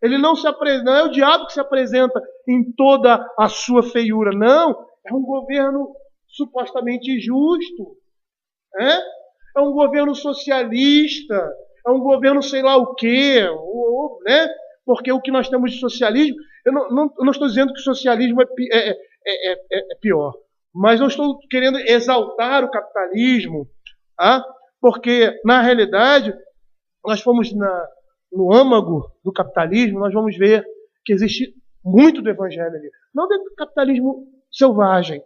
Ele não é o diabo que se apresenta em toda a sua feiura. Não, é um governo supostamente justo. É um governo socialista. É um governo sei lá o quê. Porque o que nós temos de socialismo... Eu não estou dizendo que o socialismo é pior. Mas não estou querendo exaltar o capitalismo, porque, na realidade, nós fomos no âmago do capitalismo, nós vamos ver que existe muito do evangelho ali. Não do capitalismo selvagem,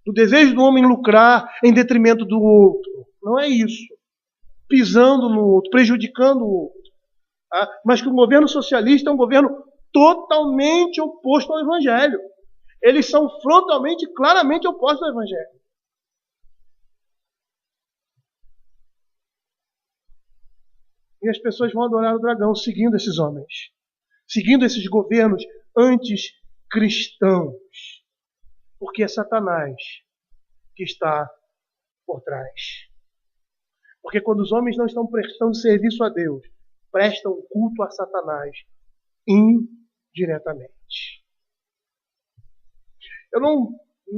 do desejo do homem lucrar em detrimento do outro. Não é isso. Pisando no outro, prejudicando o outro. Mas que o governo socialista é um governo totalmente oposto ao evangelho. Eles são frontalmente, claramente opostos ao evangelho. E as pessoas vão adorar o dragão seguindo esses homens, seguindo esses governos anticristãos, porque é Satanás que está por trás. Porque quando os homens não estão prestando serviço a Deus, prestam culto a Satanás indiretamente.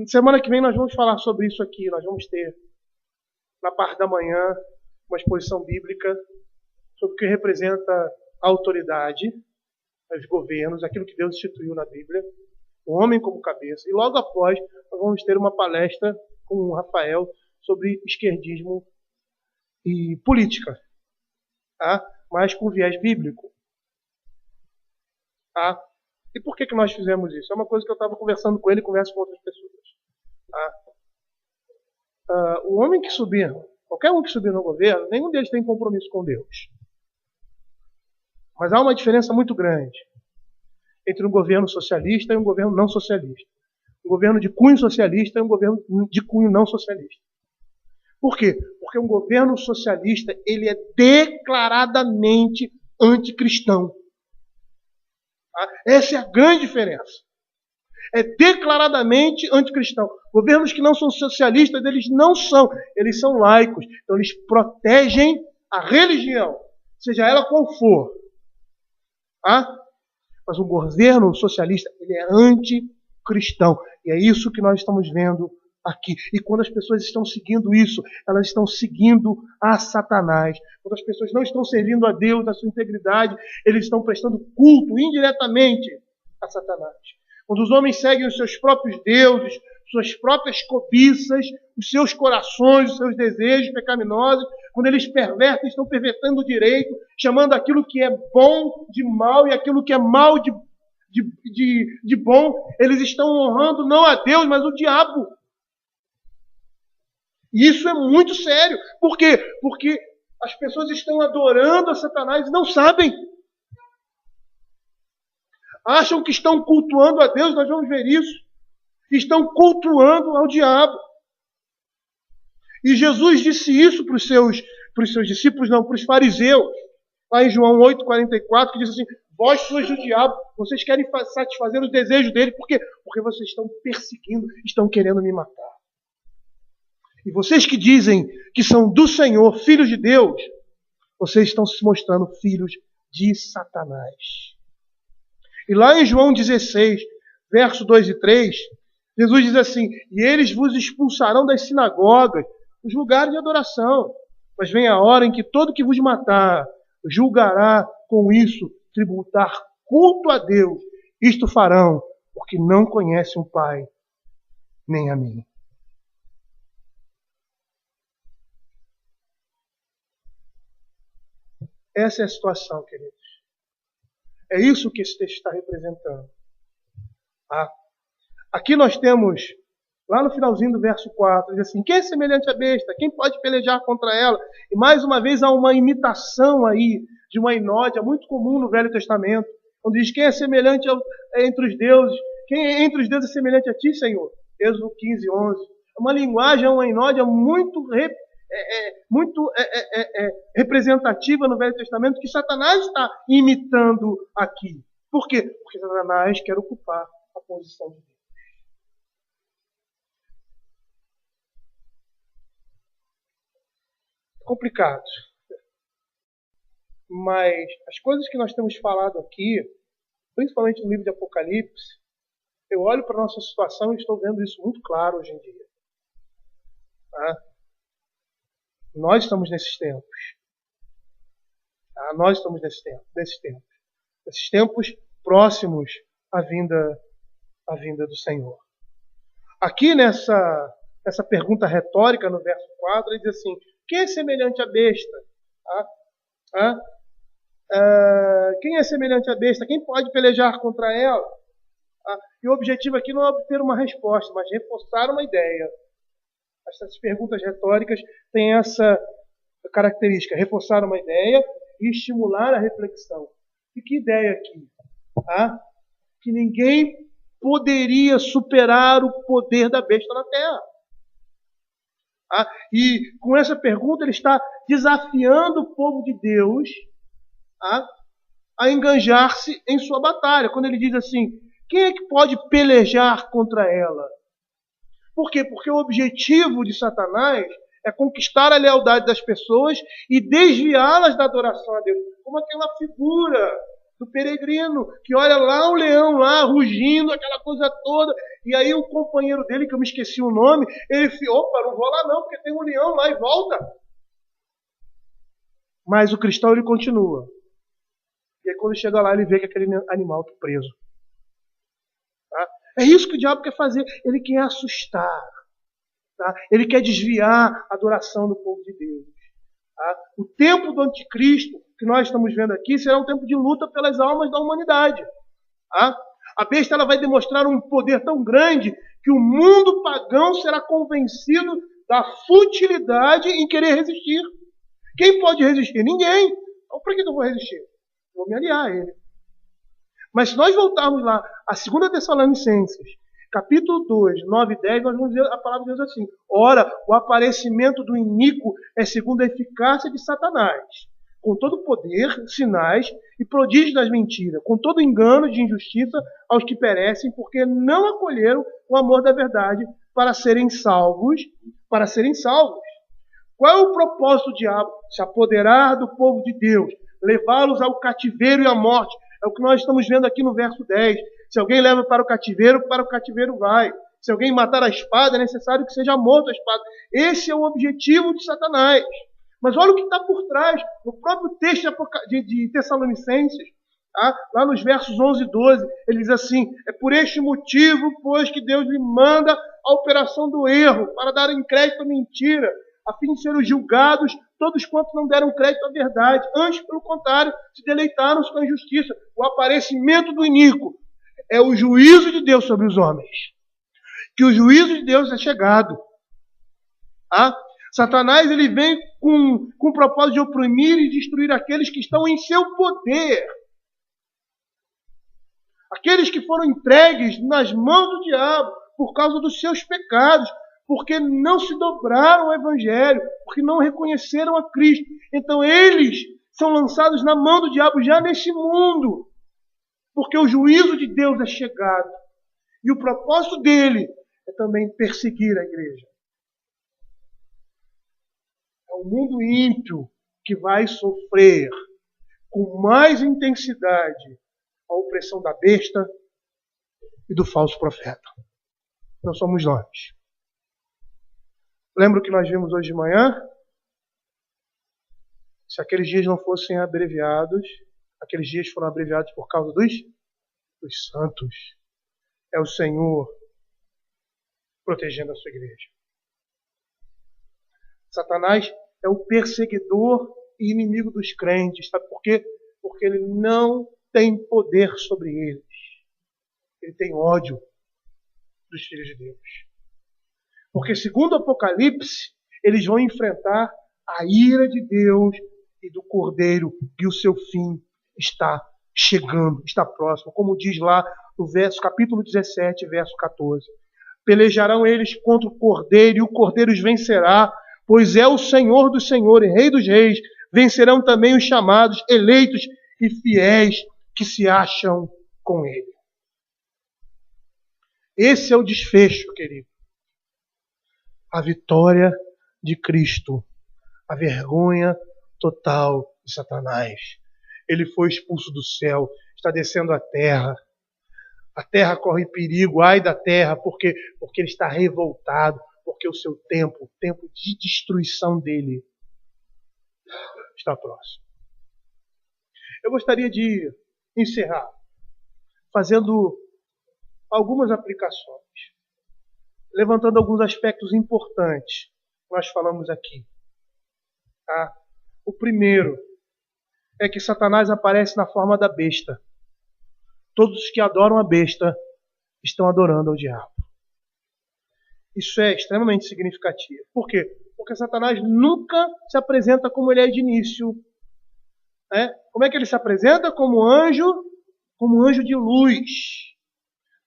Semana que vem nós vamos falar sobre isso aqui. Nós vamos ter, na parte da manhã, uma exposição bíblica sobre o que representa a autoridade, os governos, aquilo que Deus instituiu na Bíblia, o homem como cabeça. E logo após, nós vamos ter uma palestra com o Rafael sobre esquerdismo e política, mas com viés bíblico. E por que nós fizemos isso? É uma coisa que eu estava conversando com ele e converso com outras pessoas. O homem que subir, qualquer um que subir no governo, nenhum deles tem compromisso com Deus. Mas há uma diferença muito grande entre um governo socialista e um governo não socialista. Um governo de cunho socialista e um governo de cunho não socialista. Por quê? Porque um governo socialista, ele é declaradamente anticristão. Essa é a grande diferença. É declaradamente anticristão. Governos que não são socialistas, eles não são. Eles são laicos. Então eles protegem a religião, seja ela qual for. Mas um governo socialista, ele é anticristão. E é isso que nós estamos vendo aqui. E quando as pessoas estão seguindo isso, elas estão seguindo a Satanás. Quando as pessoas não estão servindo a Deus na sua integridade, eles estão prestando culto indiretamente a Satanás. Quando os homens seguem os seus próprios deuses, suas próprias cobiças, os seus corações, os seus desejos pecaminosos, quando eles pervertem, estão pervertendo o direito, chamando aquilo que é bom de mal e aquilo que é mal de bom, eles estão honrando não a Deus, mas o diabo. E isso é muito sério. Por quê? Porque as pessoas estão adorando a Satanás e não sabem. Acham que estão cultuando a Deus, nós vamos ver isso. Estão cultuando ao diabo. E Jesus disse isso para os seus discípulos, não, para os fariseus. Lá em João 8,44, que diz assim: vós sois do diabo, vocês querem satisfazer os desejos dele. Por quê? Porque vocês estão perseguindo, estão querendo me matar. E vocês que dizem que são do Senhor, filhos de Deus, vocês estão se mostrando filhos de Satanás. E lá em João 16, verso 2 e 3, Jesus diz assim: e eles vos expulsarão das sinagogas, dos lugares de adoração. Mas vem a hora em que todo que vos matar julgará com isso tributar culto a Deus. Isto farão, porque não conhecem o Pai, nem a mim. Essa é a situação, queridos. É isso que esse texto está representando. Aqui nós temos, lá no finalzinho do verso 4, diz assim: quem é semelhante à besta? Quem pode pelejar contra ela? E mais uma vez há uma imitação aí de uma inódia muito comum no Velho Testamento, onde diz: quem é semelhante entre os deuses? Quem entre os deuses é semelhante a ti, Senhor? Êxodo 15, 11. É uma linguagem, uma inódia muito representativa no Velho Testamento, que Satanás está imitando aqui. Por quê? Porque Satanás quer ocupar a posição de Deus. Complicado. Mas as coisas que nós temos falado aqui, principalmente no livro de Apocalipse, eu olho para a nossa situação e estou vendo isso muito claro hoje em dia. Nós estamos nesses tempos. Nós estamos nesses tempos. Nesses tempos próximos à vinda do Senhor. Aqui nessa pergunta retórica, no verso 4, ele diz assim: quem é semelhante à besta? Quem é semelhante à besta? Quem pode pelejar contra ela? E o objetivo aqui não é obter uma resposta, mas reforçar uma ideia. Essas perguntas retóricas têm essa característica: reforçar uma ideia e estimular a reflexão. E que ideia aqui? Que ninguém poderia superar o poder da besta na Terra. E com essa pergunta ele está desafiando o povo de Deus a enganjar-se em sua batalha. Quando ele diz assim: quem é que pode pelejar contra ela? Por quê? Porque o objetivo de Satanás é conquistar a lealdade das pessoas e desviá-las da adoração a Deus. Como aquela figura do peregrino que olha lá o leão lá rugindo, aquela coisa toda, e aí o companheiro dele, que eu me esqueci o nome, ele fica: opa, não vou lá não, porque tem um leão lá, e volta. Mas o cristão, ele continua. E aí quando chega lá, ele vê que aquele animal está preso. É isso que o diabo quer fazer. Ele quer assustar. Ele quer desviar a adoração do povo de Deus. O tempo do anticristo, que nós estamos vendo aqui, será um tempo de luta pelas almas da humanidade. A besta, ela vai demonstrar um poder tão grande que o mundo pagão será convencido da futilidade em querer resistir. Quem pode resistir? Ninguém. Então, por que eu vou resistir? Vou me aliar a ele. Mas se nós voltarmos lá a 2 Tessalonicenses, capítulo 2, 9 e 10, nós vamos ver a palavra de Deus assim: ora, o aparecimento do iníquo é segundo a eficácia de Satanás, com todo poder, sinais e prodígios das mentiras, com todo engano de injustiça aos que perecem, porque não acolheram o amor da verdade para serem salvos. Qual é o propósito do diabo? Se apoderar do povo de Deus, levá-los ao cativeiro e à morte. É o que nós estamos vendo aqui no verso 10. Se alguém leva para o cativeiro vai. Se alguém matar a espada, é necessário que seja morto a espada. Esse é o objetivo de Satanás. Mas olha o que está por trás, no próprio texto de Tessalonicenses, lá nos versos 11 e 12, ele diz assim: é por este motivo, pois, que Deus lhe manda a operação do erro, para dar crédito à mentira, a fim de serem julgados todos quantos não deram crédito à verdade. Antes, pelo contrário, se deleitaram-se com a injustiça. O aparecimento do iníquo é o juízo de Deus sobre os homens. Que o juízo de Deus é chegado. Satanás, ele vem com o propósito de oprimir e destruir aqueles que estão em seu poder. Aqueles que foram entregues nas mãos do diabo por causa dos seus pecados, porque não se dobraram ao Evangelho, porque não reconheceram a Cristo. Então eles são lançados na mão do diabo já neste mundo, porque o juízo de Deus é chegado. E o propósito dele é também perseguir a igreja. É o mundo ímpio que vai sofrer com mais intensidade a opressão da besta e do falso profeta. Não somos nós. Lembra o que nós vimos hoje de manhã? Se aqueles dias não fossem abreviados, aqueles dias foram abreviados por causa dos santos. É o Senhor protegendo a sua igreja. Satanás é o perseguidor e inimigo dos crentes. Sabe por quê? Porque ele não tem poder sobre eles. Ele tem ódio dos filhos de Deus. Porque, segundo o Apocalipse, eles vão enfrentar a ira de Deus e do Cordeiro, e o seu fim está chegando, está próximo. Como diz lá no capítulo 17, verso 14. Pelejarão eles contra o Cordeiro, e o Cordeiro os vencerá, pois é o Senhor dos senhores, Rei dos reis. Vencerão também os chamados, eleitos e fiéis que se acham com ele. Esse é o desfecho, querido. A vitória de Cristo, a vergonha total de Satanás. Ele foi expulso do céu, está descendo à terra. A terra corre perigo, ai da terra, porque ele está revoltado, porque o seu tempo, o tempo de destruição dele, está próximo. Eu gostaria de encerrar fazendo algumas aplicações. levantando alguns aspectos importantes que nós falamos aqui. Tá? O primeiro é que Satanás aparece na forma da besta. Todos os que adoram a besta estão adorando ao diabo. Isso é extremamente significativo. Por quê? Porque Satanás nunca se apresenta como ele é de início. Como é que ele se apresenta? Como anjo de luz.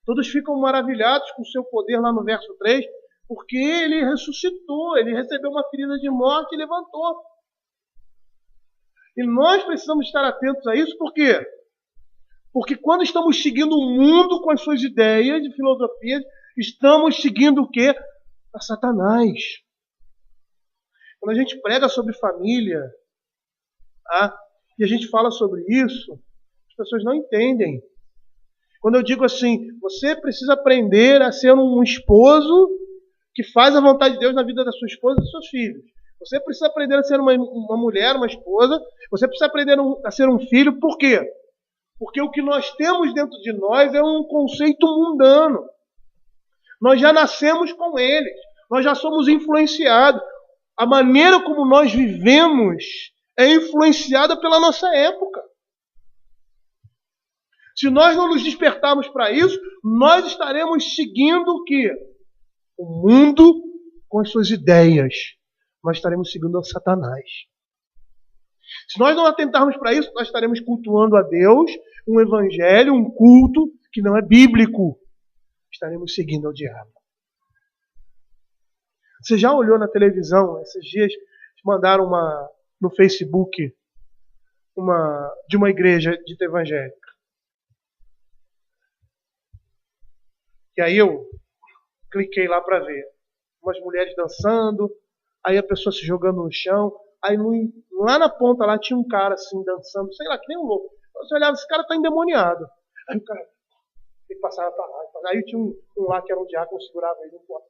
Todos ficam maravilhados com o seu poder lá no verso 3, porque ele ressuscitou, ele recebeu uma ferida de morte e levantou. E nós precisamos estar atentos a isso, por quê? Porque quando estamos seguindo o mundo com as suas ideias e filosofias, estamos seguindo o quê? A Satanás. Quando a gente prega sobre família, e a gente fala sobre isso, as pessoas não entendem. Quando eu digo assim, você precisa aprender a ser um esposo que faz a vontade de Deus na vida da sua esposa e dos seus filhos. Você precisa aprender a ser uma mulher, uma esposa. Você precisa aprender a ser um filho. Por quê? Porque o que nós temos dentro de nós é um conceito mundano. Nós já nascemos com eles. Nós já somos influenciados. A maneira como nós vivemos é influenciada pela nossa época. Se nós não nos despertarmos para isso, nós estaremos seguindo o quê? O mundo com as suas ideias. Nós estaremos seguindo a Satanás. Se nós não atentarmos para isso, nós estaremos cultuando a Deus, um evangelho, um culto que não é bíblico. Estaremos seguindo ao diabo. Você já olhou na televisão, esses dias mandaram no Facebook de uma igreja dita evangélica. E aí eu cliquei lá para ver. Umas mulheres dançando, aí a pessoa se jogando no chão, aí lá na ponta lá tinha um cara assim dançando, sei lá, que nem um louco. Você olhava, esse cara tá endemoniado. Aí o cara, ele passava para lá. Aí tinha um lá que era um diácono, segurava ele no corpo.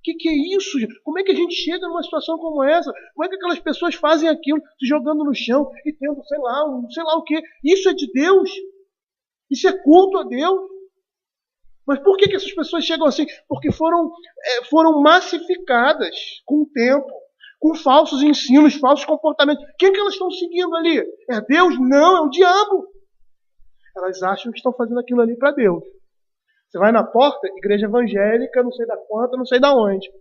Que é isso, gente? Como é que a gente chega numa situação como essa? Como é que aquelas pessoas fazem aquilo, se jogando no chão e tendo, sei lá o quê? Isso é de Deus? Isso é culto a Deus? Mas por que essas pessoas chegam assim? Porque foram massificadas com o tempo, com falsos ensinos, falsos comportamentos. Quem que elas estão seguindo ali? É Deus? Não, é o diabo. Elas acham que estão fazendo aquilo ali para Deus. Você vai na porta, igreja evangélica, não sei da quanta, não sei da onde.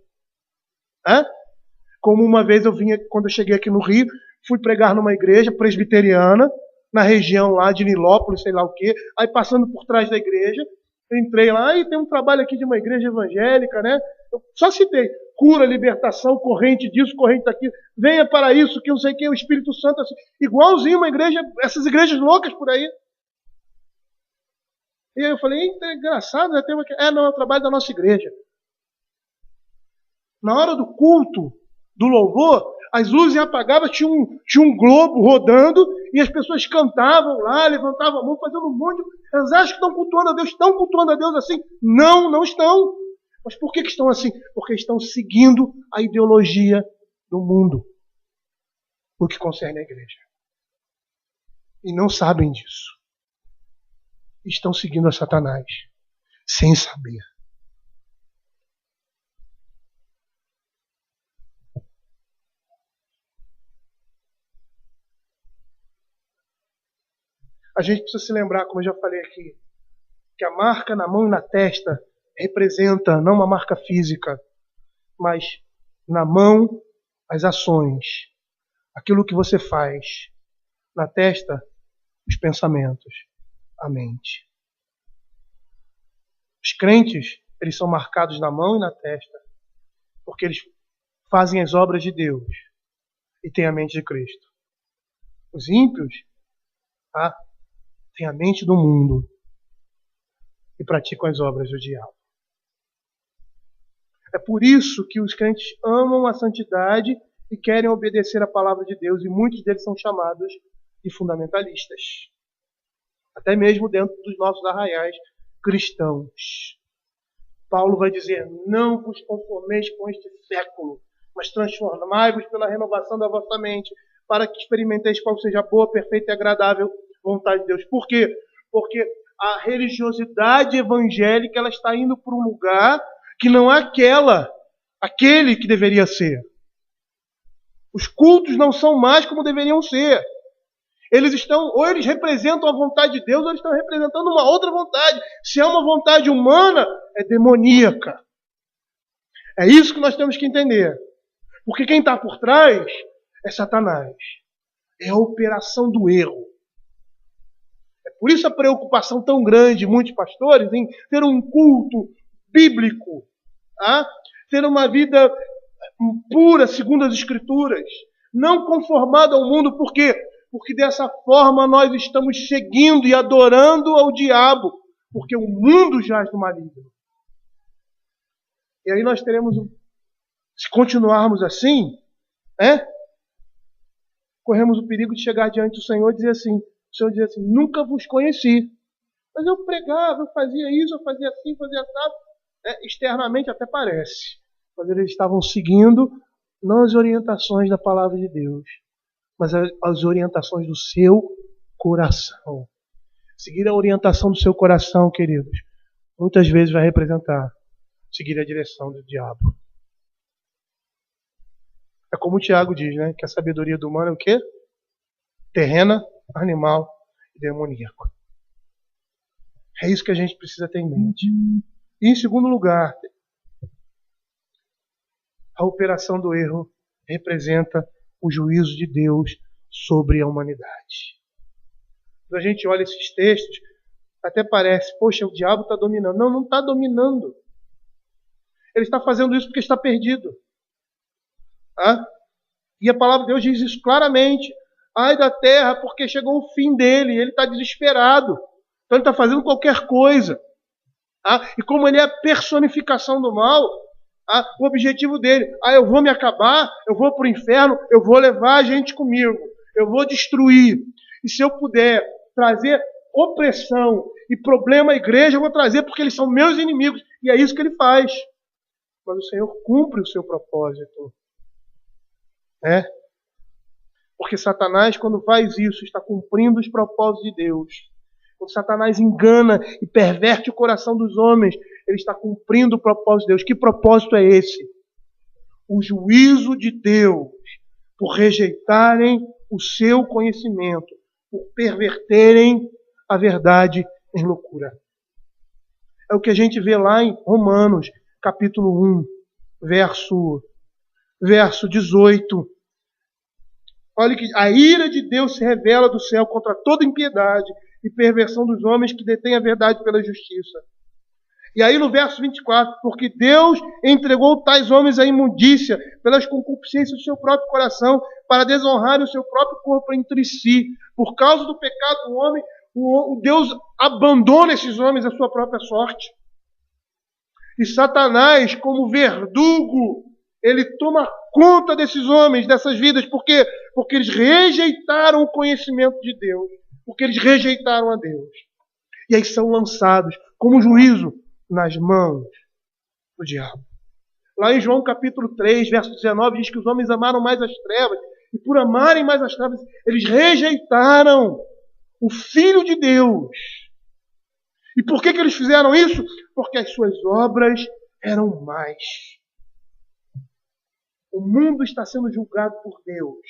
Como uma vez quando eu cheguei aqui no Rio, fui pregar numa igreja presbiteriana, na região lá de Nilópolis, sei lá o quê, aí passando por trás da igreja, entrei lá e tem um trabalho aqui de uma igreja evangélica, né? Eu só citei cura, libertação, corrente disso, corrente daquilo, venha para isso, que não sei o que, o Espírito Santo, assim, igualzinho uma igreja, essas igrejas loucas por aí. E aí eu falei, é engraçado, né? Não, é o trabalho da nossa igreja. Na hora do culto, do louvor, as luzes apagavam, tinha um globo rodando e as pessoas cantavam lá, levantavam a mão, fazendo um monte. Elas acham que estão cultuando a Deus, estão cultuando a Deus assim? Não, não estão. Mas por que estão assim? Porque estão seguindo a ideologia do mundo no que concerne a igreja. E não sabem disso. Estão seguindo a Satanás, sem saber. A gente precisa se lembrar, como eu já falei aqui, que a marca na mão e na testa representa não uma marca física, mas na mão as ações, aquilo que você faz, na testa os pensamentos, a mente. Os crentes, eles são marcados na mão e na testa, porque eles fazem as obras de Deus e têm a mente de Cristo. Os ímpios têm a mente do mundo e praticam as obras do diabo. É por isso que os crentes amam a santidade e querem obedecer a palavra de Deus, e muitos deles são chamados de fundamentalistas. Até mesmo dentro dos nossos arraiais cristãos. Paulo vai dizer, não vos conformeis com este século, mas transformai-vos pela renovação da vossa mente, para que experimenteis qual seja a boa, perfeita e agradável vontade de Deus. Por quê? Porque a religiosidade evangélica ela está indo para um lugar que não é aquele que deveria ser. Os cultos não são mais como deveriam ser. Ou eles representam a vontade de Deus, ou eles estão representando uma outra vontade. Se é uma vontade humana, é demoníaca. É isso que nós temos que entender. Porque quem está por trás é Satanás. É a operação do erro. É por isso a preocupação tão grande de muitos pastores em ter um culto bíblico, ter uma vida pura segundo as Escrituras, não conformado ao mundo. Por quê? Porque dessa forma nós estamos seguindo e adorando ao diabo, porque o mundo jaz no maligno. E aí nós teremos, se continuarmos assim, corremos o perigo de chegar diante do Senhor e dizer assim, o Senhor diz assim, nunca vos conheci. Mas eu pregava, eu fazia isso, eu fazia assim, fazia assim. Externamente até parece. Mas eles estavam seguindo não as orientações da palavra de Deus, mas as orientações do seu coração. Seguir a orientação do seu coração, queridos, muitas vezes vai representar seguir a direção do diabo. É como o Tiago diz, né? Que a sabedoria do humano é o quê? Terrena, animal e demoníaco. É isso que a gente precisa ter em mente. E em segundo lugar, a operação do erro representa o juízo de Deus sobre a humanidade. Quando a gente olha esses textos, até parece, poxa, o diabo está dominando. Não, não está dominando. Ele está fazendo isso porque está perdido. E a palavra de Deus diz isso claramente. Ai da terra, porque chegou o fim dele, ele está desesperado. Então ele está fazendo qualquer coisa. E como ele é a personificação do mal, o objetivo dele, eu vou me acabar, eu vou para o inferno, eu vou levar a gente comigo, eu vou destruir. E se eu puder trazer opressão e problema à igreja, eu vou trazer porque eles são meus inimigos. E é isso que ele faz. Mas o Senhor cumpre o seu propósito. Porque Satanás, quando faz isso, está cumprindo os propósitos de Deus. Quando Satanás engana e perverte o coração dos homens, ele está cumprindo o propósito de Deus. Que propósito é esse? O juízo de Deus por rejeitarem o seu conhecimento, por perverterem a verdade em loucura. É o que a gente vê lá em Romanos, capítulo 1, verso 18. Olha que a ira de Deus se revela do céu contra toda impiedade e perversão dos homens que detêm a verdade pela justiça. E aí no verso 24, porque Deus entregou tais homens à imundícia pelas concupiscências do seu próprio coração, para desonrar o seu próprio corpo entre si. Por causa do pecado do homem, o Deus abandona esses homens à sua própria sorte. E Satanás, como verdugo, ele toma conta desses homens, dessas vidas. Por quê? Porque eles rejeitaram o conhecimento de Deus. Porque eles rejeitaram a Deus. E aí são lançados como juízo nas mãos do diabo. Lá em João capítulo 3, verso 19, diz que os homens amaram mais as trevas. E por amarem mais as trevas, eles rejeitaram o Filho de Deus. E por que eles fizeram isso? Porque as suas obras eram más. O mundo está sendo julgado por Deus.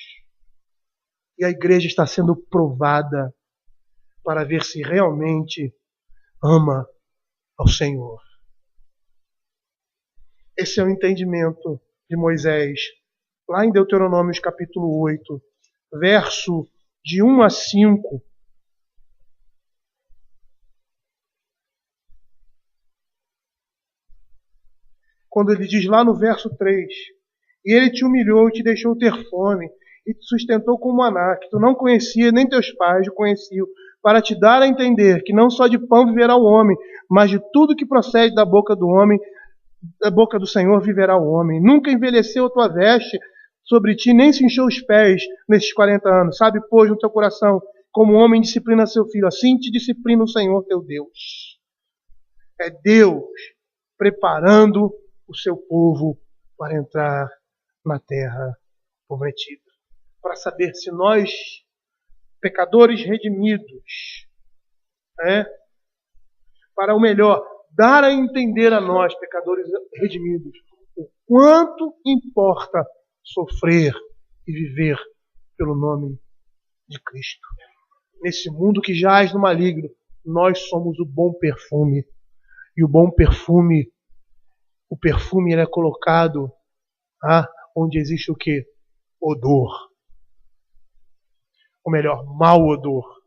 E a igreja está sendo provada para ver se realmente ama ao Senhor. Esse é o entendimento de Moisés. Lá em Deuteronômio capítulo 8, verso de 1 a 5. Quando ele diz lá no verso 3, e ele te humilhou e te deixou ter fome, e te sustentou com maná, que tu não conhecia, nem teus pais o conheciam, para te dar a entender que não só de pão viverá o homem, mas de tudo que procede da boca do homem, da boca do Senhor viverá o homem. Nunca envelheceu a tua veste sobre ti, nem se inchou os pés nesses 40 anos. Sabe, pois, no teu coração, como o homem disciplina seu filho, assim te disciplina o Senhor teu Deus. É Deus preparando o seu povo para entrar na terra prometida. Para saber se nós, pecadores redimidos, para o melhor, dar a entender a nós, pecadores redimidos, o quanto importa sofrer e viver pelo nome de Cristo. Nesse mundo que jaz no maligno, nós somos o bom perfume. E o bom perfume, ele é colocado onde existe o quê? Odor. Ou melhor, mau odor.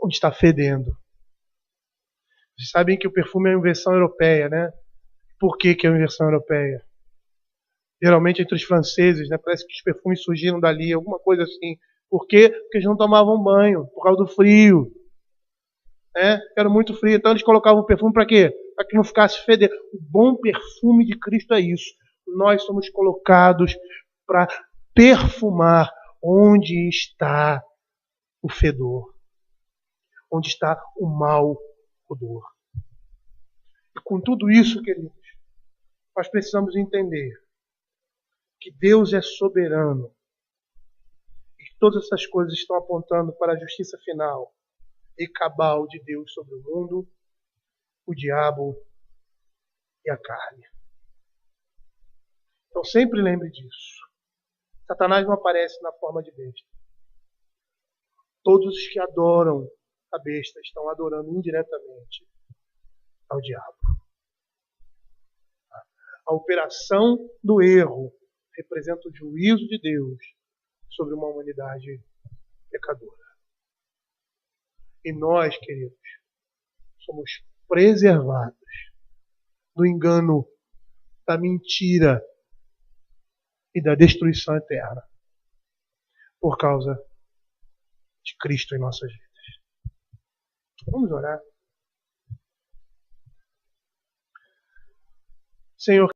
Onde está fedendo. Vocês sabem que o perfume é uma invenção europeia, né? Por que é uma invenção europeia? Geralmente entre os franceses, né? Parece que os perfumes surgiram dali, alguma coisa assim. Por quê? Porque eles não tomavam banho, por causa do frio. Era muito frio, então eles colocavam o perfume para quê? Para que não ficasse fedendo. O bom perfume de Cristo é isso. Nós somos colocados para perfumar onde está o fedor, onde está o mau odor. E com tudo isso, queridos, nós precisamos entender que Deus é soberano e que todas essas coisas estão apontando para a justiça final e cabal de Deus sobre o mundo, o diabo e a carne. Então sempre lembre disso. Satanás não aparece na forma de besta. Todos os que adoram a besta estão adorando indiretamente ao diabo. A operação do erro representa o juízo de Deus sobre uma humanidade pecadora. E nós, queridos, somos preservados do engano, da mentira e da destruição eterna por causa de Cristo em nossas vidas. Vamos orar. Senhor,